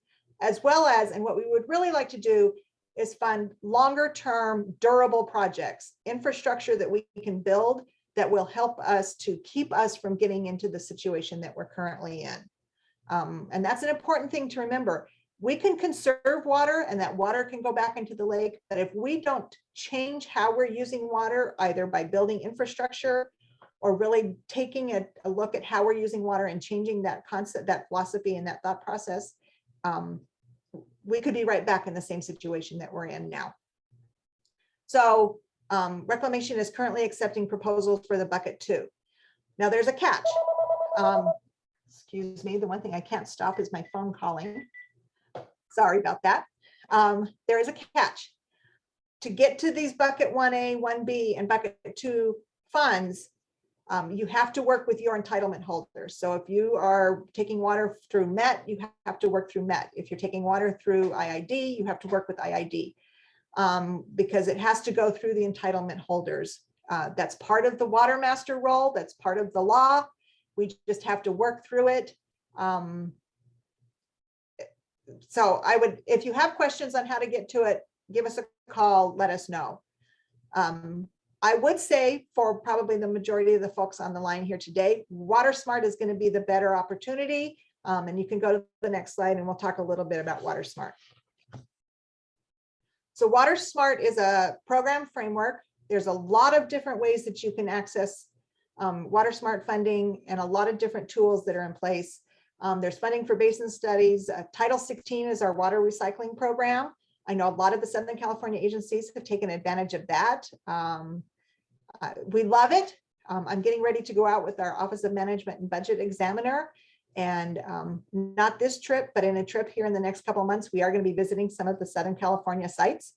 as well as, and what we would really like to do is fund longer term durable projects, infrastructure that we can build that will help us to keep us from getting into the situation that we're currently in. And that's an important thing to remember. We can conserve water and that water can go back into the lake, but if we don't change how we're using water, either by building infrastructure or really taking a look at how we're using water and changing that concept, that philosophy and that thought process, we could be right back in the same situation that we're in now. So Reclamation is currently accepting proposals for the Bucket 2. Now there's a catch. Excuse me, the one thing I can't stop is my phone calling. Sorry about that. There is a catch. To get to these Bucket 1A, 1B, and Bucket 2 funds, you have to work with your entitlement holders. So if you are taking water through MET, you have to work through MET. If you're taking water through IID, you have to work with IID because it has to go through the entitlement holders. That's part of the water master role. That's part of the law. We just have to work through it. So I would, if you have questions on how to get to it, give us a call, let us know. I would say for probably the majority of the folks on the line here today, Water Smart is going to be the better opportunity. And you can go to the next slide and we'll talk a little bit about Water Smart. So Water Smart is a program framework. There's a lot of different ways that you can access water smart funding, and a lot of different tools that are in place. There's funding for basin studies. Title 16 is our water recycling program. I know a lot of the Southern California agencies have taken advantage of that. We love it. I'm getting ready to go out with our Office of Management and Budget Examiner, and not this trip, but in a trip here in the next couple of months, we are going to be visiting some of the Southern California sites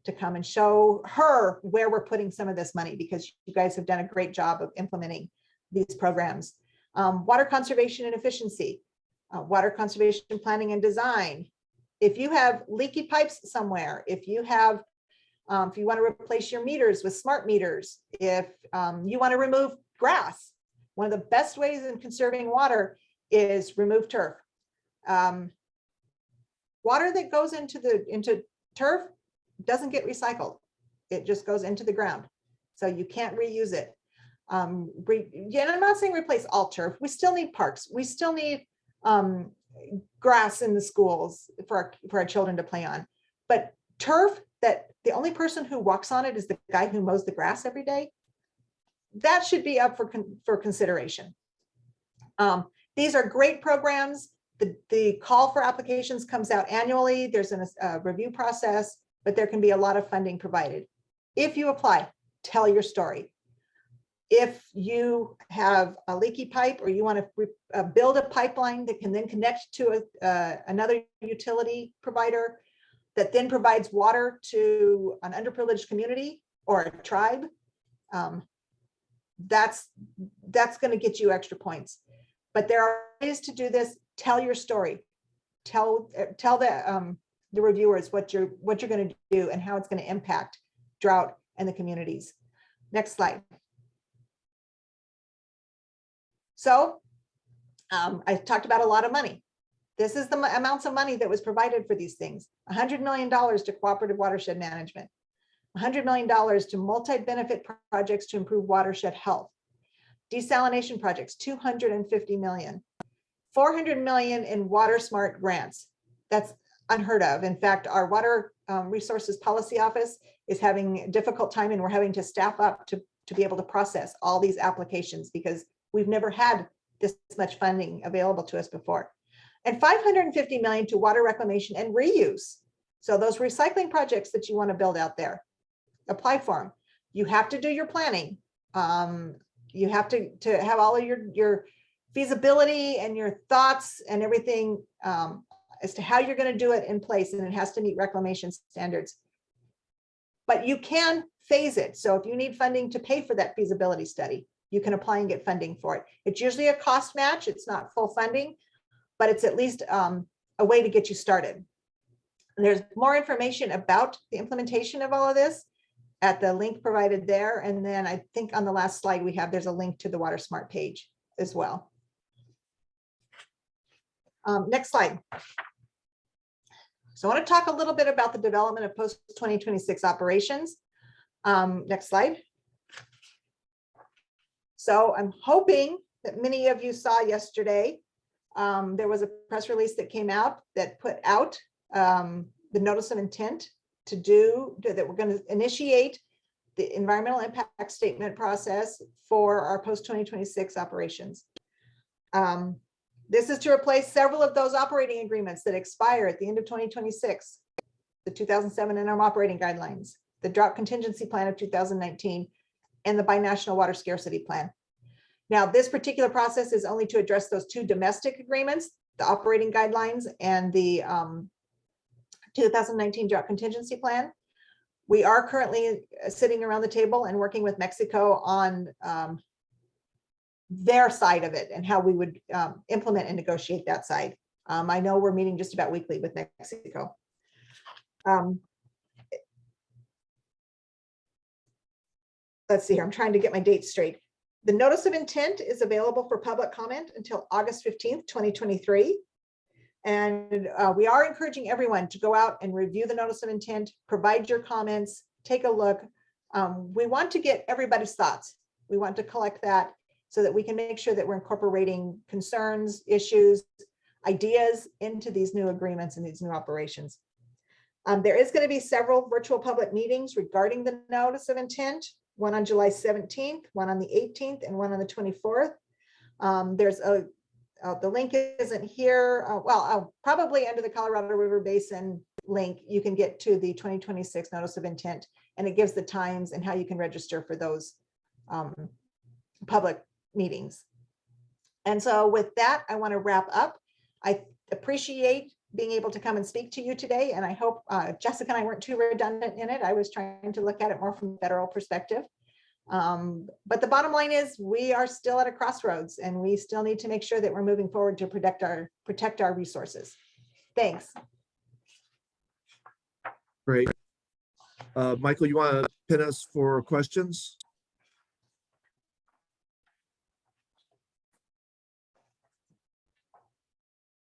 to come and show her where we're putting some of this money, because you guys have done a great job of implementing these programs. Water conservation and efficiency, water conservation planning and design. If you have leaky pipes somewhere, if you want to replace your meters with smart meters, if you want to remove grass, one of the best ways in conserving water is remove turf. Water that goes into turf doesn't get recycled. It just goes into the ground. So you can't reuse it. Yeah, I'm not saying replace all turf. We still need parks. We still need grass in the schools for our children to play on. But turf that the only person who walks on it is the guy who mows the grass every day, that should be up for consideration. These are great programs. The call for applications comes out annually. There's a review process, but there can be a lot of funding provided. If you apply, tell your story. If you have a leaky pipe, or you want to build a pipeline that can then connect to another utility provider that then provides water to an underprivileged community or a tribe, that's going to get you extra points. But there are ways to do this. Tell your story. Tell the reviewers what you're going to do and how it's going to impact drought and the communities. Next slide. So I talked about a lot of money. This is the amounts of money that was provided for these things. $100 million to cooperative watershed management, $100 million to multi-benefit projects to improve watershed health, desalination projects, $250 million, $400 million in water smart grants. That's unheard of. In fact, our water resources policy office is having a difficult time, and we're having to staff up to be able to process all these applications, because we've never had this much funding available to us before. And $550 million to water reclamation and reuse. So those recycling projects that you want to build out there, apply for them. You have to do your planning. You have to have all of your feasibility and your thoughts and everything as to how you're going to do it in place, and it has to meet reclamation standards. But you can phase it. So if you need funding to pay for that feasibility study, you can apply and get funding for it. It's usually a cost match. It's not full funding, but it's at least a way to get you started. There's more information about the implementation of all of this at the link provided there. And then I think on the last slide there's a link to the Water Smart page as well. Next slide. So I want to talk a little bit about the development of post-2026 operations. Next slide. So I'm hoping that many of you saw yesterday, there was a press release that came out that put out the notice of intent that we're going to initiate the environmental impact statement process for our post-2026 operations. This is to replace several of those operating agreements that expire at the end of 2026, the 2007 interim operating guidelines, the drought contingency plan of 2019, and the binational water scarcity plan. Now, this particular process is only to address those two domestic agreements, the operating guidelines and the 2019 drought contingency plan. We are currently sitting around the table and working with Mexico on their side of it and how we would implement and negotiate that side. I know we're meeting just about weekly with Mexico. Let's see here, I'm trying to get my dates straight. The notice of intent is available for public comment until August 15th, 2023. And we are encouraging everyone to go out and review the notice of intent, provide your comments, take a look. We want to get everybody's thoughts. We want to collect that so that we can make sure that we're incorporating concerns, issues, ideas into these new agreements and these new operations. There is going to be several virtual public meetings regarding the notice of intent. one on July 17th, one on the 18th, and one on the 24th. There's the link isn't here. Well, probably under the Colorado River Basin link, you can get to the 2026 Notice of Intent, and it gives the times and how you can register for those public meetings. And so with that, I want to wrap up. I appreciate being able to come and speak to you today, and I hope Jessica and I weren't too redundant in it. I was trying to look at it more from a federal perspective. But the bottom line is we are still at a crossroads, and we still need to make sure that we're moving forward to protect our resources. Thanks. Great. Michael, you want to pin us for questions?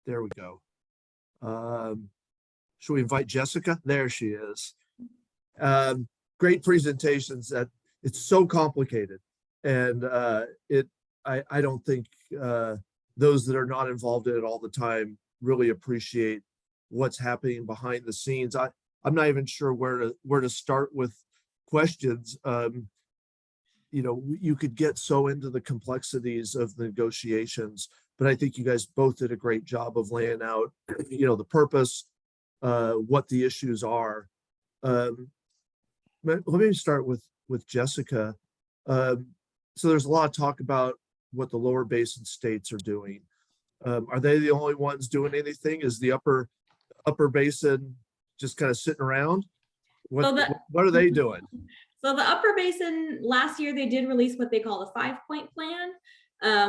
There we go. Should we invite Jessica? There she is. Great presentations. That it's so complicated, and I don't think those that are not involved in it all the time really appreciate what's happening behind the scenes. I'm not even sure where to start with questions. You know, you could get so into the complexities of the negotiations, but I think you guys both did a great job of laying out, you know, the purpose, what the issues are. Let me start with Jessica. So there's a lot of talk about what the lower basin states are doing. Are they the only ones doing anything? Is the upper basin just kind of sitting around? What are they doing? So the upper basin, last year they did release what they call the 5-point plan,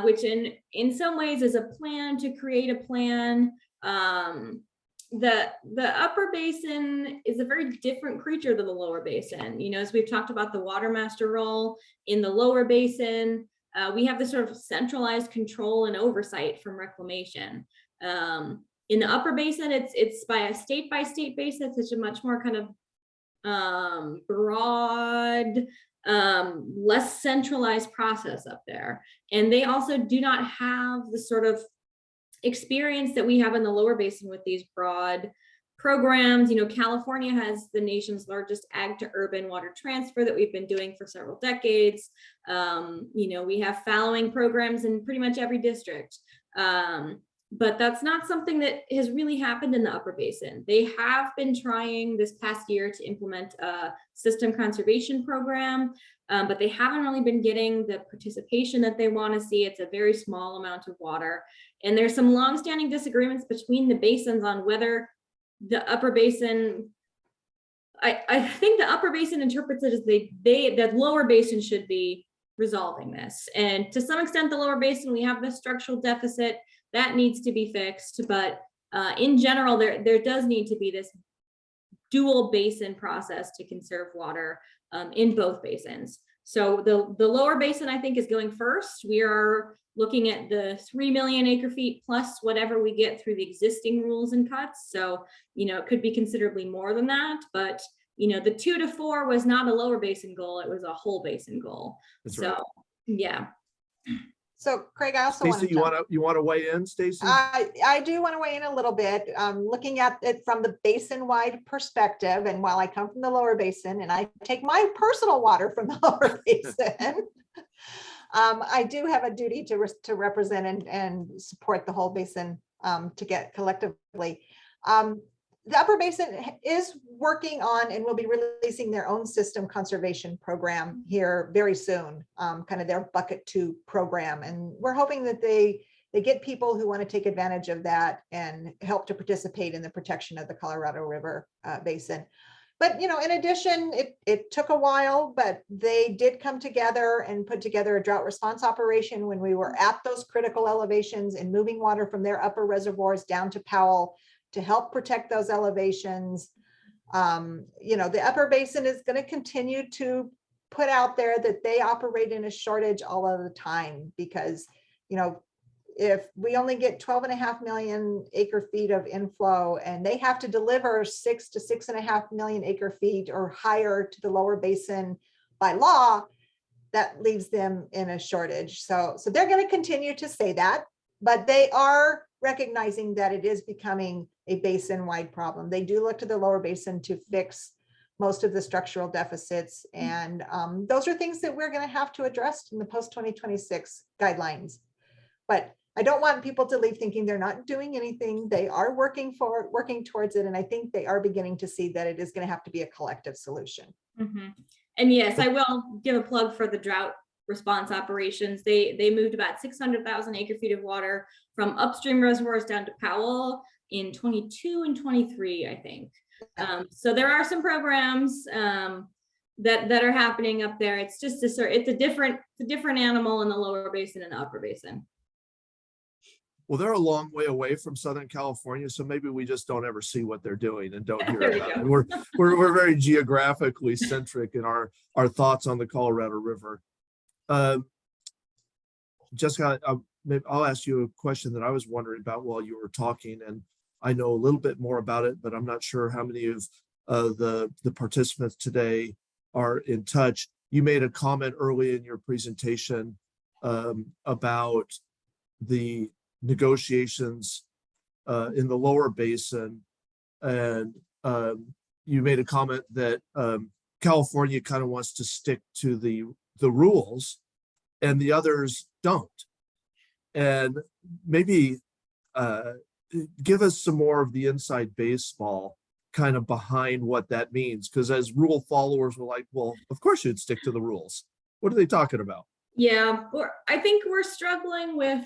which in some ways is a plan to create a plan. The upper basin is a very different creature than the lower basin. You know, as we've talked about the water master role in the lower basin, we have this sort of centralized control and oversight from reclamation. In the upper basin, it's by a state basis. It's a much more kind of broad, less centralized process up there. And they also do not have the sort of experience that we have in the lower basin with these broad programs. You know, California has the nation's largest ag to urban water transfer that we've been doing for several decades. You know, we have fallowing programs in pretty much every district. But that's not something that has really happened in the upper basin. They have been trying this past year to implement a system conservation program, but they haven't really been getting the participation that they want to see. It's a very small amount of water. And there's some longstanding disagreements between the basins on whether the upper basin, I think the upper basin interprets it as that lower basin should be resolving this. And to some extent, the lower basin, we have this structural deficit that needs to be fixed, but in general, there does need to be this dual basin process to conserve water in both basins. So the lower basin, I think, is going first. We are looking at the 3 million acre feet plus whatever we get through the existing rules and cuts. So, you know, it could be considerably more than that, but you know, the 2 to 4 was not a lower basin goal, it was a whole basin goal. That's so right. Yeah. So Craig, I also Stacey, you want to weigh in, Stacey? I do want to weigh in a little bit, looking at it from the basin-wide perspective. And while I come from the lower basin and I take my personal water from the lower basin, I do have a duty to represent and support the whole basin to get collectively. The upper basin is working on and will be releasing their own system conservation program here very soon, kind of their bucket 2 program. And we're hoping that they get people who want to take advantage of that and help to participate in the protection of the Colorado River basin. But, you know, in addition, it took a while, but they did come together and put together a drought response operation when we were at those critical elevations and moving water from their upper reservoirs down to Powell to help protect those elevations. You know, the upper basin is going to continue to put out there that they operate in a shortage all of the time because, you know, if we only get 12.5 million acre feet of inflow and they have to deliver 6 to 6.5 million acre feet or higher to the lower basin by law, that leaves them in a shortage. So they're going to continue to say that, but they are recognizing that it is becoming a basin-wide problem. They do look to the lower basin to fix most of the structural deficits. And those are things that we're going to have to address in the post-2026 guidelines. But I don't want people to leave thinking they're not doing anything. They are working towards it. And I think they are beginning to see that it is going to have to be a collective solution. And yes, I will give a plug for the drought response operations. They moved about 600,000 acre feet of water from upstream reservoirs down to Powell in 22 and 23, I think. So there are some programs that are happening up there. It's just it's a different animal in the lower basin and the upper basin. Well, they're a long way away from Southern California, so maybe we just don't ever see what they're doing and don't hear about it. We're very geographically centric in our thoughts on the Colorado River. Jessica, maybe I'll ask you a question that I was wondering about while you were talking, and I know a little bit more about it, but I'm not sure how many of the participants today are in touch. You made a comment early in your presentation about the negotiations in the lower basin, and you made a comment that California kind of wants to stick to the rules and the others don't. And maybe give us some more of the inside baseball kind of behind what that means, because as rule followers, we're like, well, of course you'd stick to the rules. What are they talking about? Yeah, I think we're struggling with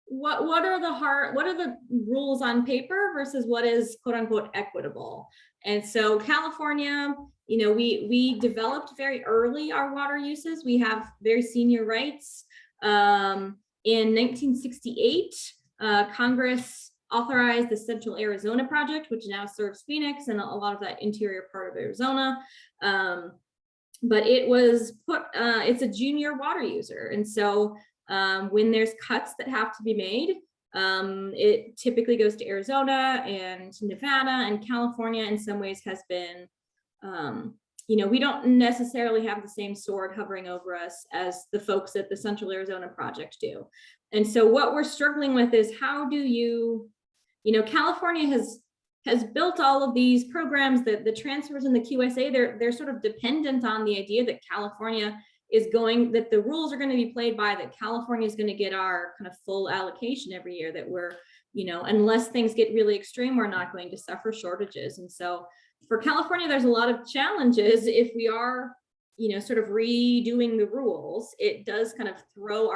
what are the rules on paper versus what is quote unquote equitable. And so California, we developed very early our water uses. We have very senior rights. In 1968, Congress authorized the Central Arizona Project, which now serves Phoenix and a lot of that interior part of Arizona. But it was it's a junior water user. And so when there's cuts that have to be made, it typically goes to Arizona and Nevada, and California in some ways has been, we don't necessarily have the same sword hovering over us as the folks at the Central Arizona Project do. And so what we're struggling with is how do California has built all of these programs, that the transfers in the QSA, they're sort of dependent on the idea that California that the rules are going to be played by, that California is going to get our kind of full allocation every year, that we're, unless things get really extreme, we're not going to suffer shortages. And so for California, there's a lot of challenges. If we are, sort of redoing the rules, it does kind of throw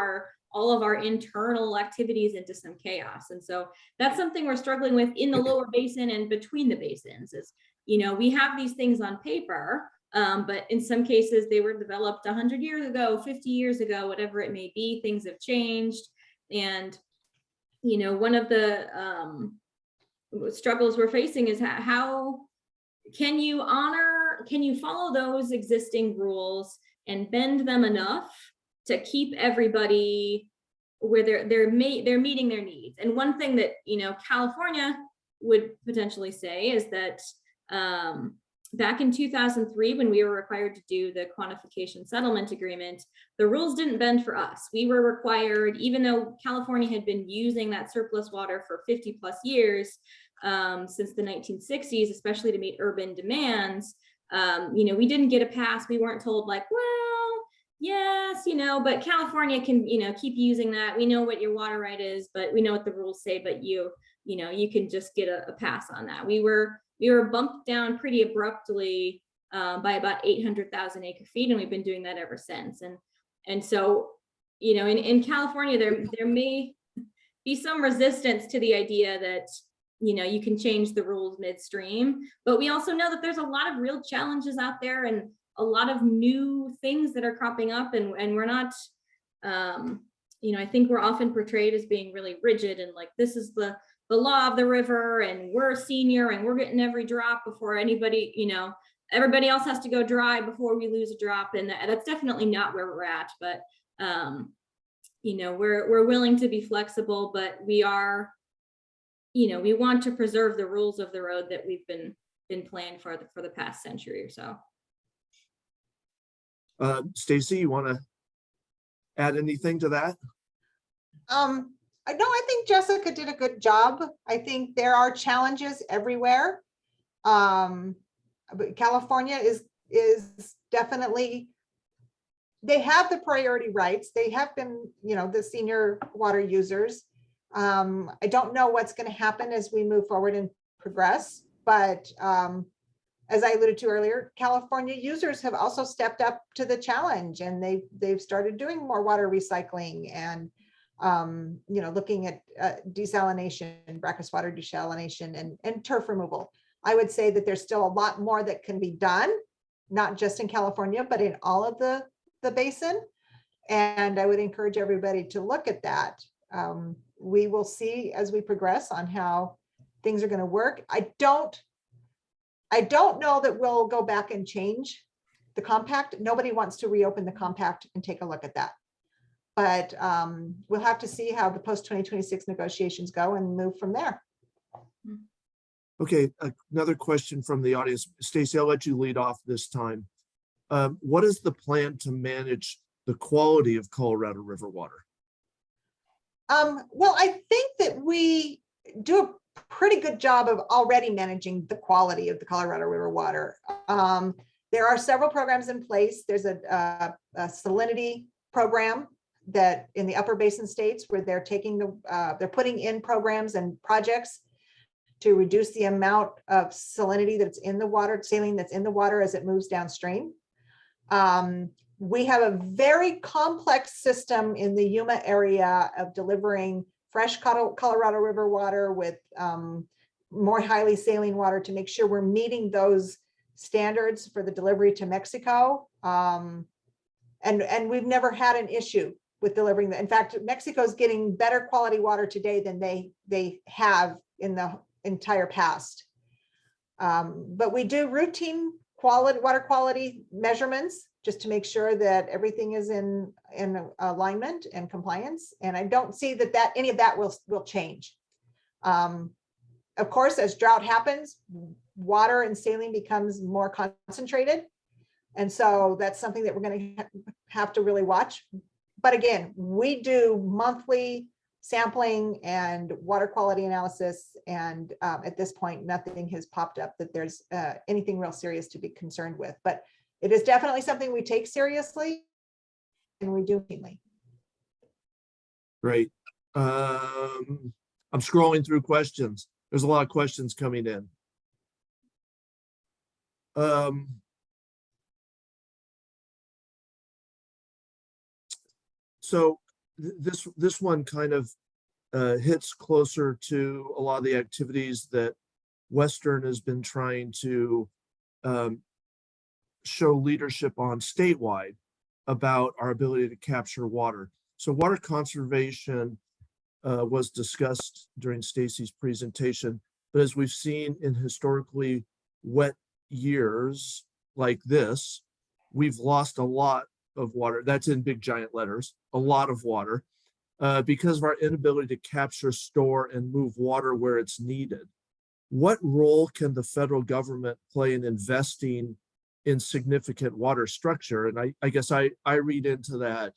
all of our internal activities into some chaos. And so that's something we're struggling with in the lower basin and between the basins is, we have these things on paper, but in some cases they were developed 100 years ago, 50 years ago, whatever it may be, things have changed. And, one of the struggles we're facing is how can you follow those existing rules and bend them enough to keep everybody where they're meeting their needs. And one thing that California would potentially say is that back in 2003, when we were required to do the quantification settlement agreement, the rules didn't bend for us. We were required, even though California had been using that surplus water for 50 plus years, since the 1960s, especially to meet urban demands, we didn't get a pass. We weren't told like, well, yes, but California can, keep using that. We know what your water right is, but we know what the rules say, but you can just get a pass on that. We were bumped down pretty abruptly by about 800,000 acre feet, and we've been doing that ever since. And so, in California, there may be some resistance to the idea that, you can change the rules midstream, but we also know that there's a lot of real challenges out there and a lot of new things that are cropping up, and we're not, I think we're often portrayed as being really rigid and like, this is the law of the river and we're senior and we're getting every drop before anybody, everybody else has to go dry before we lose a drop. And that's definitely not where we're at, but, we're willing to be flexible, but we are, we want to preserve the rules of the road that we've been planned for the past century or so. Stacy, you want to add anything to that? I think Jessica did a good job. I think there are challenges everywhere. but California is definitely, they have the priority rights. They have been, the senior water users. I don't know what's going to happen as we move forward and progress, but as I alluded to earlier, California users have also stepped up to the challenge, and they've started doing more water recycling and looking at desalination, brackish water desalination, and turf removal. I would say that there's still a lot more that can be done, not just in California, but in all of the basin. And I would encourage everybody to look at that. We will see as we progress on how things are going to work. I don't know that we'll go back and change the compact. Nobody wants to reopen the compact and take a look at that. But we'll have to see how the post-2026 negotiations go and move from there. Okay, another question from the audience. Stacy, I'll let you lead off this time. What is the plan to manage the quality of Colorado River water? Well, I think that we do a pretty good job of already managing the quality of the Colorado River water. There are several programs in place. There's a salinity program that in the upper basin states where they're they're putting in programs and projects to reduce the amount of salinity that's in the water, saline that's in the water as it moves downstream. We have a very complex system in the Yuma area of delivering fresh Colorado River water with more highly saline water to make sure we're meeting those standards for the delivery to Mexico. And we've never had an issue with delivering that. In fact, Mexico's getting better quality water today than they have in the entire past. But we do routine water quality measurements just to make sure that everything is in alignment and compliance. And I don't see that any of that will change. Of course, as drought happens, water and saline becomes more concentrated. And so that's something that we're going to have to really watch. But again, we do monthly sampling and water quality analysis. And at this point, nothing has popped up that there's anything real serious to be concerned with. But it is definitely something we take seriously and we do routinely. Great. I'm scrolling through questions. There's a lot of questions coming in. So this one kind of hits closer to a lot of the activities that Western has been trying to show leadership on statewide about our ability to capture water. So water conservation was discussed during Stacy's presentation, but as we've seen in historically wet years like this, we've lost a lot of water. That's in big giant letters, a lot of water, because of our inability to capture, store, and move water where it's needed. What role can the federal government play in investing in significant water structure? And I guess I read into that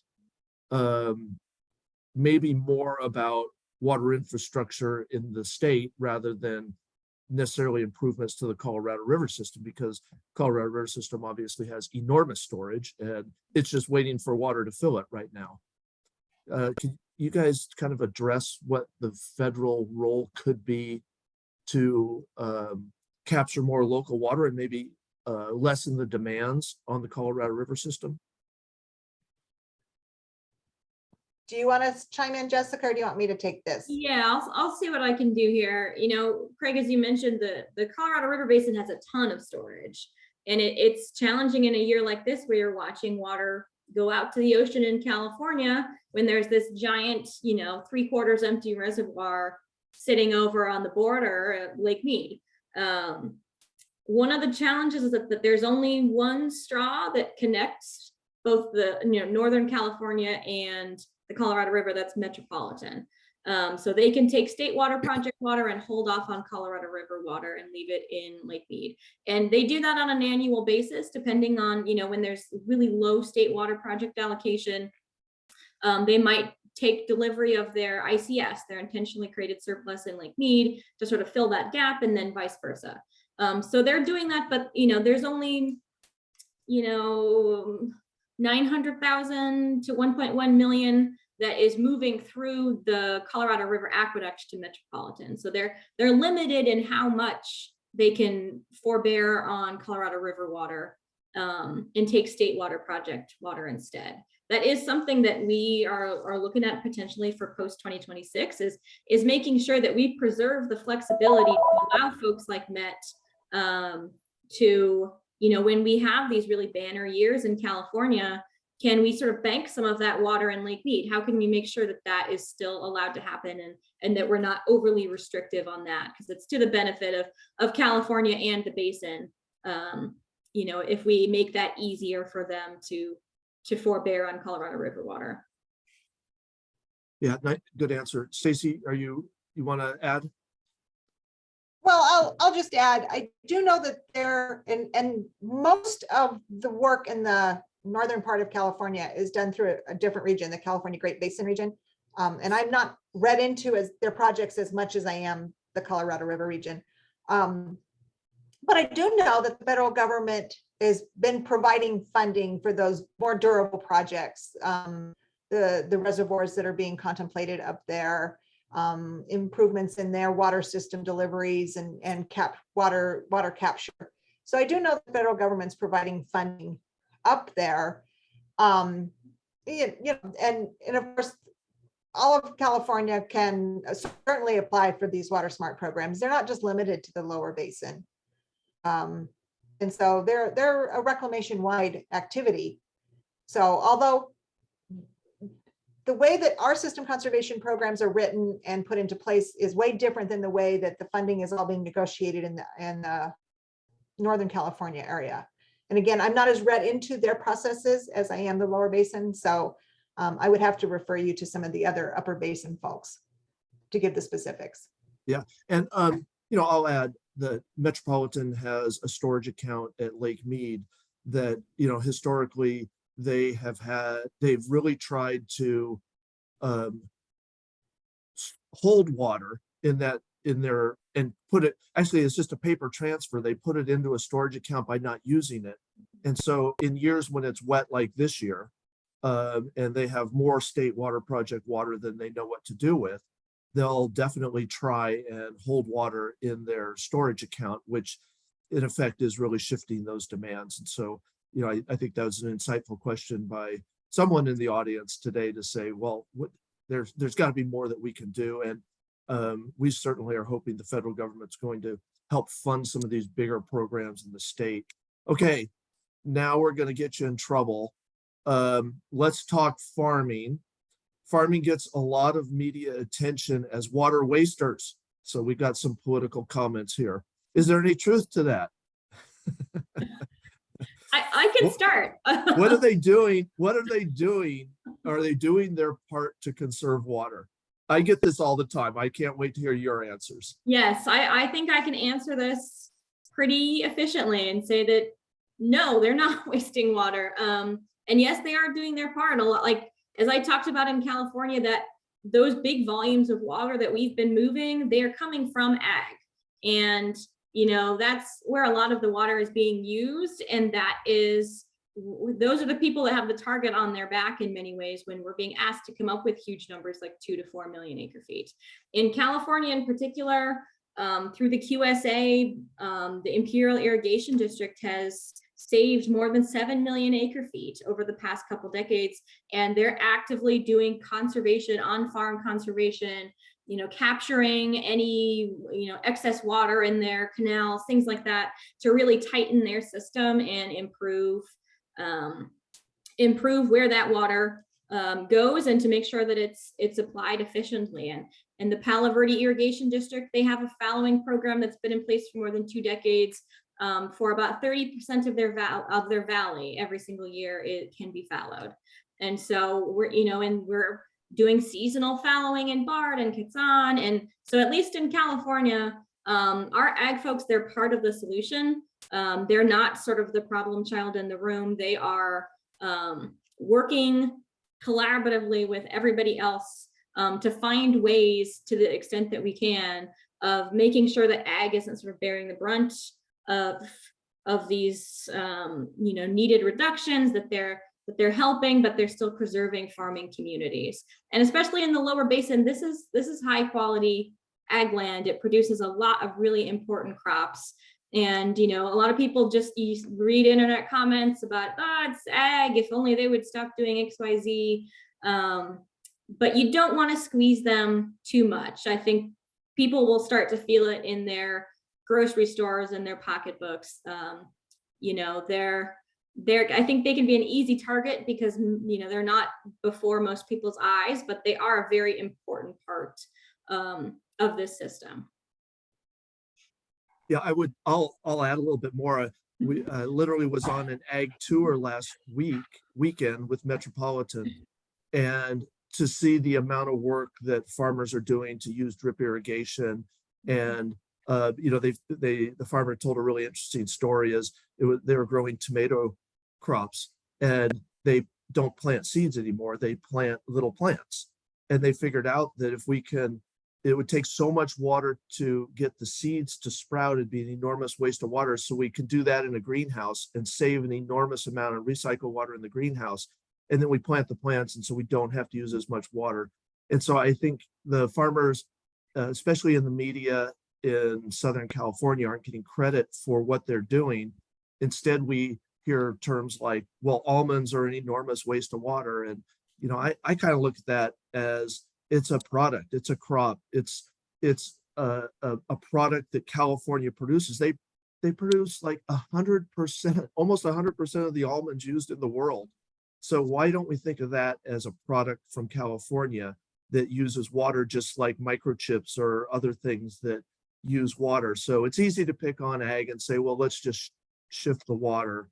maybe more about water infrastructure in the state rather than necessarily improvements to the Colorado River system, because Colorado River system obviously has enormous storage and it's just waiting for water to fill it right now. Can you guys kind of address what the federal role could be to capture more local water and maybe lessen the demands on the Colorado River system? Do you want to chime in, Jessica, or do you want me to take this? Yeah, I'll see what I can do here. Craig, as you mentioned, the Colorado River Basin has a ton of storage, and it's challenging in a year like this where you're watching water go out to the ocean in California when there's this giant, 3/4 empty reservoir sitting over on the border at Lake Mead. One of the challenges is that there's only one straw that connects both the Northern California and the Colorado River, that's metropolitan. So they can take state water project water and hold off on Colorado River water and leave it in Lake Mead. And they do that on an annual basis, depending on, when there's really low state water project allocation. They might take delivery of their ICS, their intentionally created surplus in Lake Mead, to sort of fill that gap, and then vice versa. So they're doing that, but there's only 900,000 to 1.1 million that is moving through the Colorado River Aqueduct to Metropolitan. So they're limited in how much they can forbear on Colorado River water and take state water project water instead. That is something that we are looking at potentially for post 2026 is making sure that we preserve the flexibility to allow folks like Met to, when we have these really banner years in California, can we sort of bank some of that water in Lake Mead? How can we make sure that that is still allowed to happen and that we're not overly restrictive on that? Because it's to the benefit of California and the basin. If we make that easier for them to forbear on Colorado River water. Yeah, good answer. Stacy, you want to add? Well, I'll just add, I do know that there, and most of the work in the northern part of California is done through a different region, the California Great Basin region. And I'm not read into their projects as much as I am the Colorado River region. But I do know that the federal government has been providing funding for those more durable projects, the reservoirs that are being contemplated up there, improvements in their water system deliveries and water capture. So I do know the federal government's providing funding up there. And of course, all of California can certainly apply for these water smart programs. They're not just limited to the lower basin. And so they're a reclamation wide activity. So although the way that our system conservation programs are written and put into place is way different than the way that the funding is all being negotiated in the Northern California area. And again, I'm not as read into their processes as I am the lower basin. So I would have to refer you to some of the other upper basin folks to give the specifics. Yeah, and I'll add that Metropolitan has a storage account at Lake Mead that, historically they've really tried to hold water in there and put it, actually it's just a paper transfer. They put it into a storage account by not using it. And so in years when it's wet like this year, and they have more state water project water than they know what to do with, they'll definitely try and hold water in their storage account, which in effect is really shifting those demands. And so, I think that was an insightful question by someone in the audience today to say, well, there's got to be more that we can do. And we certainly are hoping the federal government's going to help fund some of these bigger programs in the state. Okay, now we're going to get you in trouble. Let's talk farming. Farming gets a lot of media attention as water wasters. So we got some political comments here. Is there any truth to that? I can start. What are they doing? What are they doing? Are they doing their part to conserve water? I get this all the time. I can't wait to hear your answers. Yes, I think I can answer this pretty efficiently and say that no, they're not wasting water. And yes, they are doing their part. A lot, like as I talked about in California, that those big volumes of water that we've been moving, they are coming from ag. And that's where a lot of the water is being used. And those are the people that have the target on their back in many ways when we're being asked to come up with huge numbers like 2 to 4 million acre feet. In California in particular, through the QSA, the Imperial Irrigation District has saved more than 7 million acre feet over the past couple decades. And they're actively doing conservation, on-farm conservation, capturing any, excess water in their canals, things like that, to really tighten their system and improve where that water goes and to make sure that it's applied efficiently. And the Palo Verde Irrigation District, they have a fallowing program that's been in place for more than 2 decades. For about 30% of their valley every single year, it can be fallowed. And so we're doing seasonal fallowing in Bard and Kitsaan. And so at least in California, our ag folks, they're part of the solution. They're not sort of the problem child in the room. They are working collaboratively with everybody else to find ways, to the extent that we can, of making sure that ag isn't sort of bearing the brunt of these needed reductions, that they're helping, but they're still preserving farming communities. And especially in the lower basin, this is high quality ag land. It produces a lot of really important crops. And a lot of people just read internet comments about, it's ag, if only they would stop doing XYZ. But you don't want to squeeze them too much. I think people will start to feel it in their grocery stores and their pocketbooks. I think they can be an easy target because they're not before most people's eyes, but they are a very important part of this system. Yeah, I'll add a little bit more. We literally was on an ag tour last weekend with Metropolitan, and to see the amount of work that farmers are doing to use drip irrigation. And the farmer told a really interesting story. They were growing tomato crops, and they don't plant seeds anymore. They plant little plants, and they figured out that it would take so much water to get the seeds to sprout. It'd be an enormous waste of water. So we could do that in a greenhouse and save an enormous amount of recycled water in the greenhouse. And then we plant the plants, and so we don't have to use as much water. And so I think the farmers, especially in the media in Southern California, aren't getting credit for what they're doing. Instead, we hear terms like, well, almonds are an enormous waste of water. And, I kind of look at that as it's a product, it's a crop, it's a product that California produces. They produce like 100%, almost 100% of the almonds used in the world. So why don't we think of that as a product from California that uses water just like microchips or other things that use water? So it's easy to pick on ag and say, well, let's just shift the water.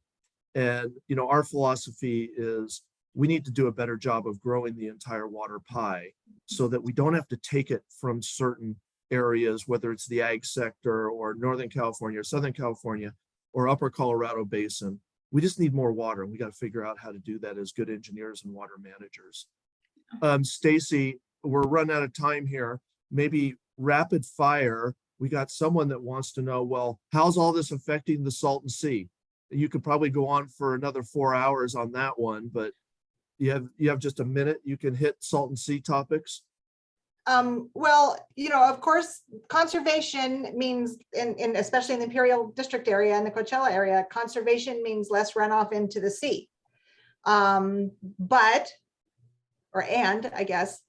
And, our philosophy is we need to do a better job of growing the entire water pie so that we don't have to take it from certain areas, whether it's the ag sector or Northern California or Southern California or Upper Colorado Basin. We just need more water, and we got to figure out how to do that as good engineers and water managers. Stacy, we're running out of time here. Maybe rapid fire. We got someone that wants to know, well, how's all this affecting the Salton Sea? You could probably go on for another 4 hours on that one, but you have just a minute. You can hit Salton Sea topics. Well, of course, conservation means, especially in the Imperial District area and the Coachella area, conservation means less runoff into the sea. I guess,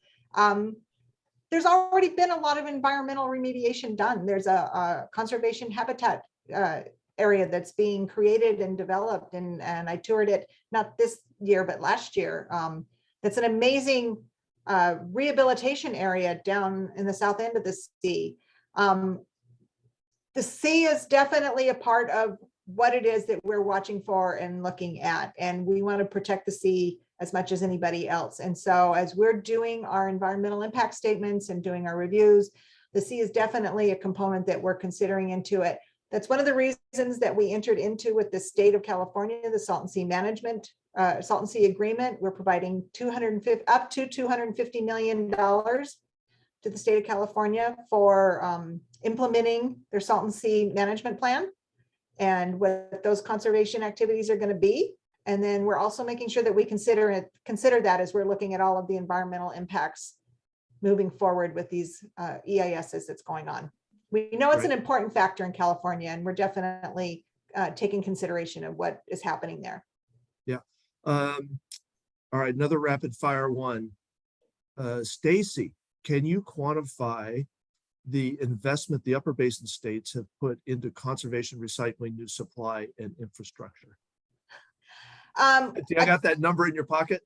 there's already been a lot of environmental remediation done. There's a conservation habitat area that's being created and developed, and I toured it, not this year, but last year. That's an amazing rehabilitation area down in the south end of the sea. The sea is definitely a part of what it is that we're watching for and looking at, and we want to protect the sea as much as anybody else. And so as we're doing our environmental impact statements and doing our reviews, the sea is definitely a component that we're considering into it. That's one of the reasons that we entered into with the state of California, the Salton Sea Management, Salton Sea Agreement. We're providing up to $250 million to the state of California for implementing their Salton Sea Management Plan and what those conservation activities are going to be. And then we're also making sure that we consider that as we're looking at all of the environmental impacts moving forward with these EISs that's going on. We know it's an important factor in California, and we're definitely taking consideration of what is happening there. Yeah. All right, another rapid fire one. Stacy, can you quantify the investment the Upper Basin states have put into conservation, recycling, new supply, and infrastructure? I got that number in your pocket.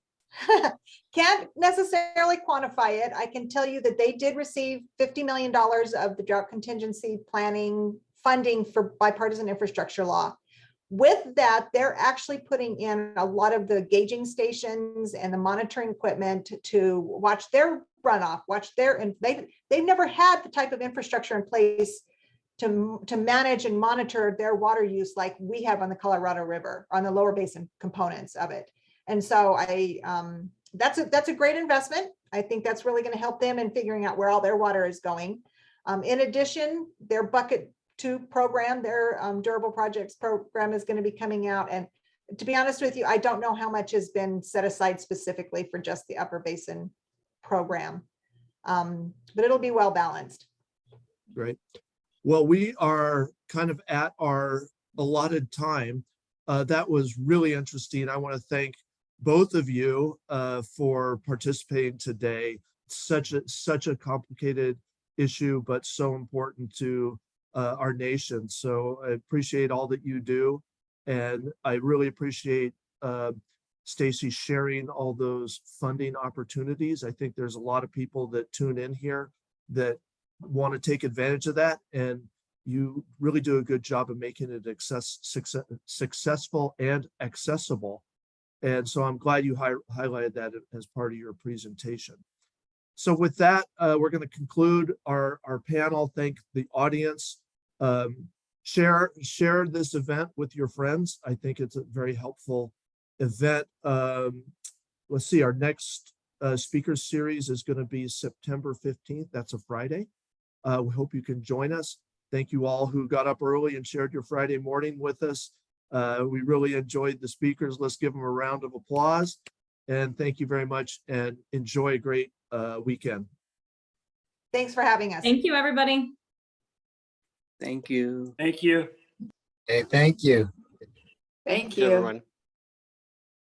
Can't necessarily quantify it. I can tell you that they did receive $50 million of the drought contingency planning funding for bipartisan infrastructure law. With that, they're actually putting in a lot of the gauging stations and the monitoring equipment to watch their runoff, and they've never had the type of infrastructure in place to manage and monitor their water use like we have on the Colorado River, on the lower basin components of it. And so that's a great investment. I think that's really going to help them in figuring out where all their water is going. In addition, their bucket 2 program, their durable projects program is going to be coming out. And to be honest with you, I don't know how much has been set aside specifically for just the Upper Basin program. But it'll be well balanced. Great. Well, we are kind of at our allotted time. That was really interesting. I want to thank both of you for participating today. Such a complicated issue, but so important to our nation. So I appreciate all that you do. And I really appreciate Stacy sharing all those funding opportunities. I think there's a lot of people that tune in here that want to take advantage of that. And you really do a good job of making it successful and accessible. And so I'm glad you highlighted that as part of your presentation. So with that, we're going to conclude our panel. Thank the audience. Share this event with your friends. I think it's a very helpful event. Let's see, our next speaker series is going to be September 15th. That's a Friday. We hope you can join us. Thank you all who got up early and shared your Friday morning with us. We really enjoyed the speakers. Let's give them a round of applause. And thank you very much and enjoy a great weekend. Thanks for having us. Thank you, everybody. Thank you. Thank you. Hey, thank you. Thank you, everyone.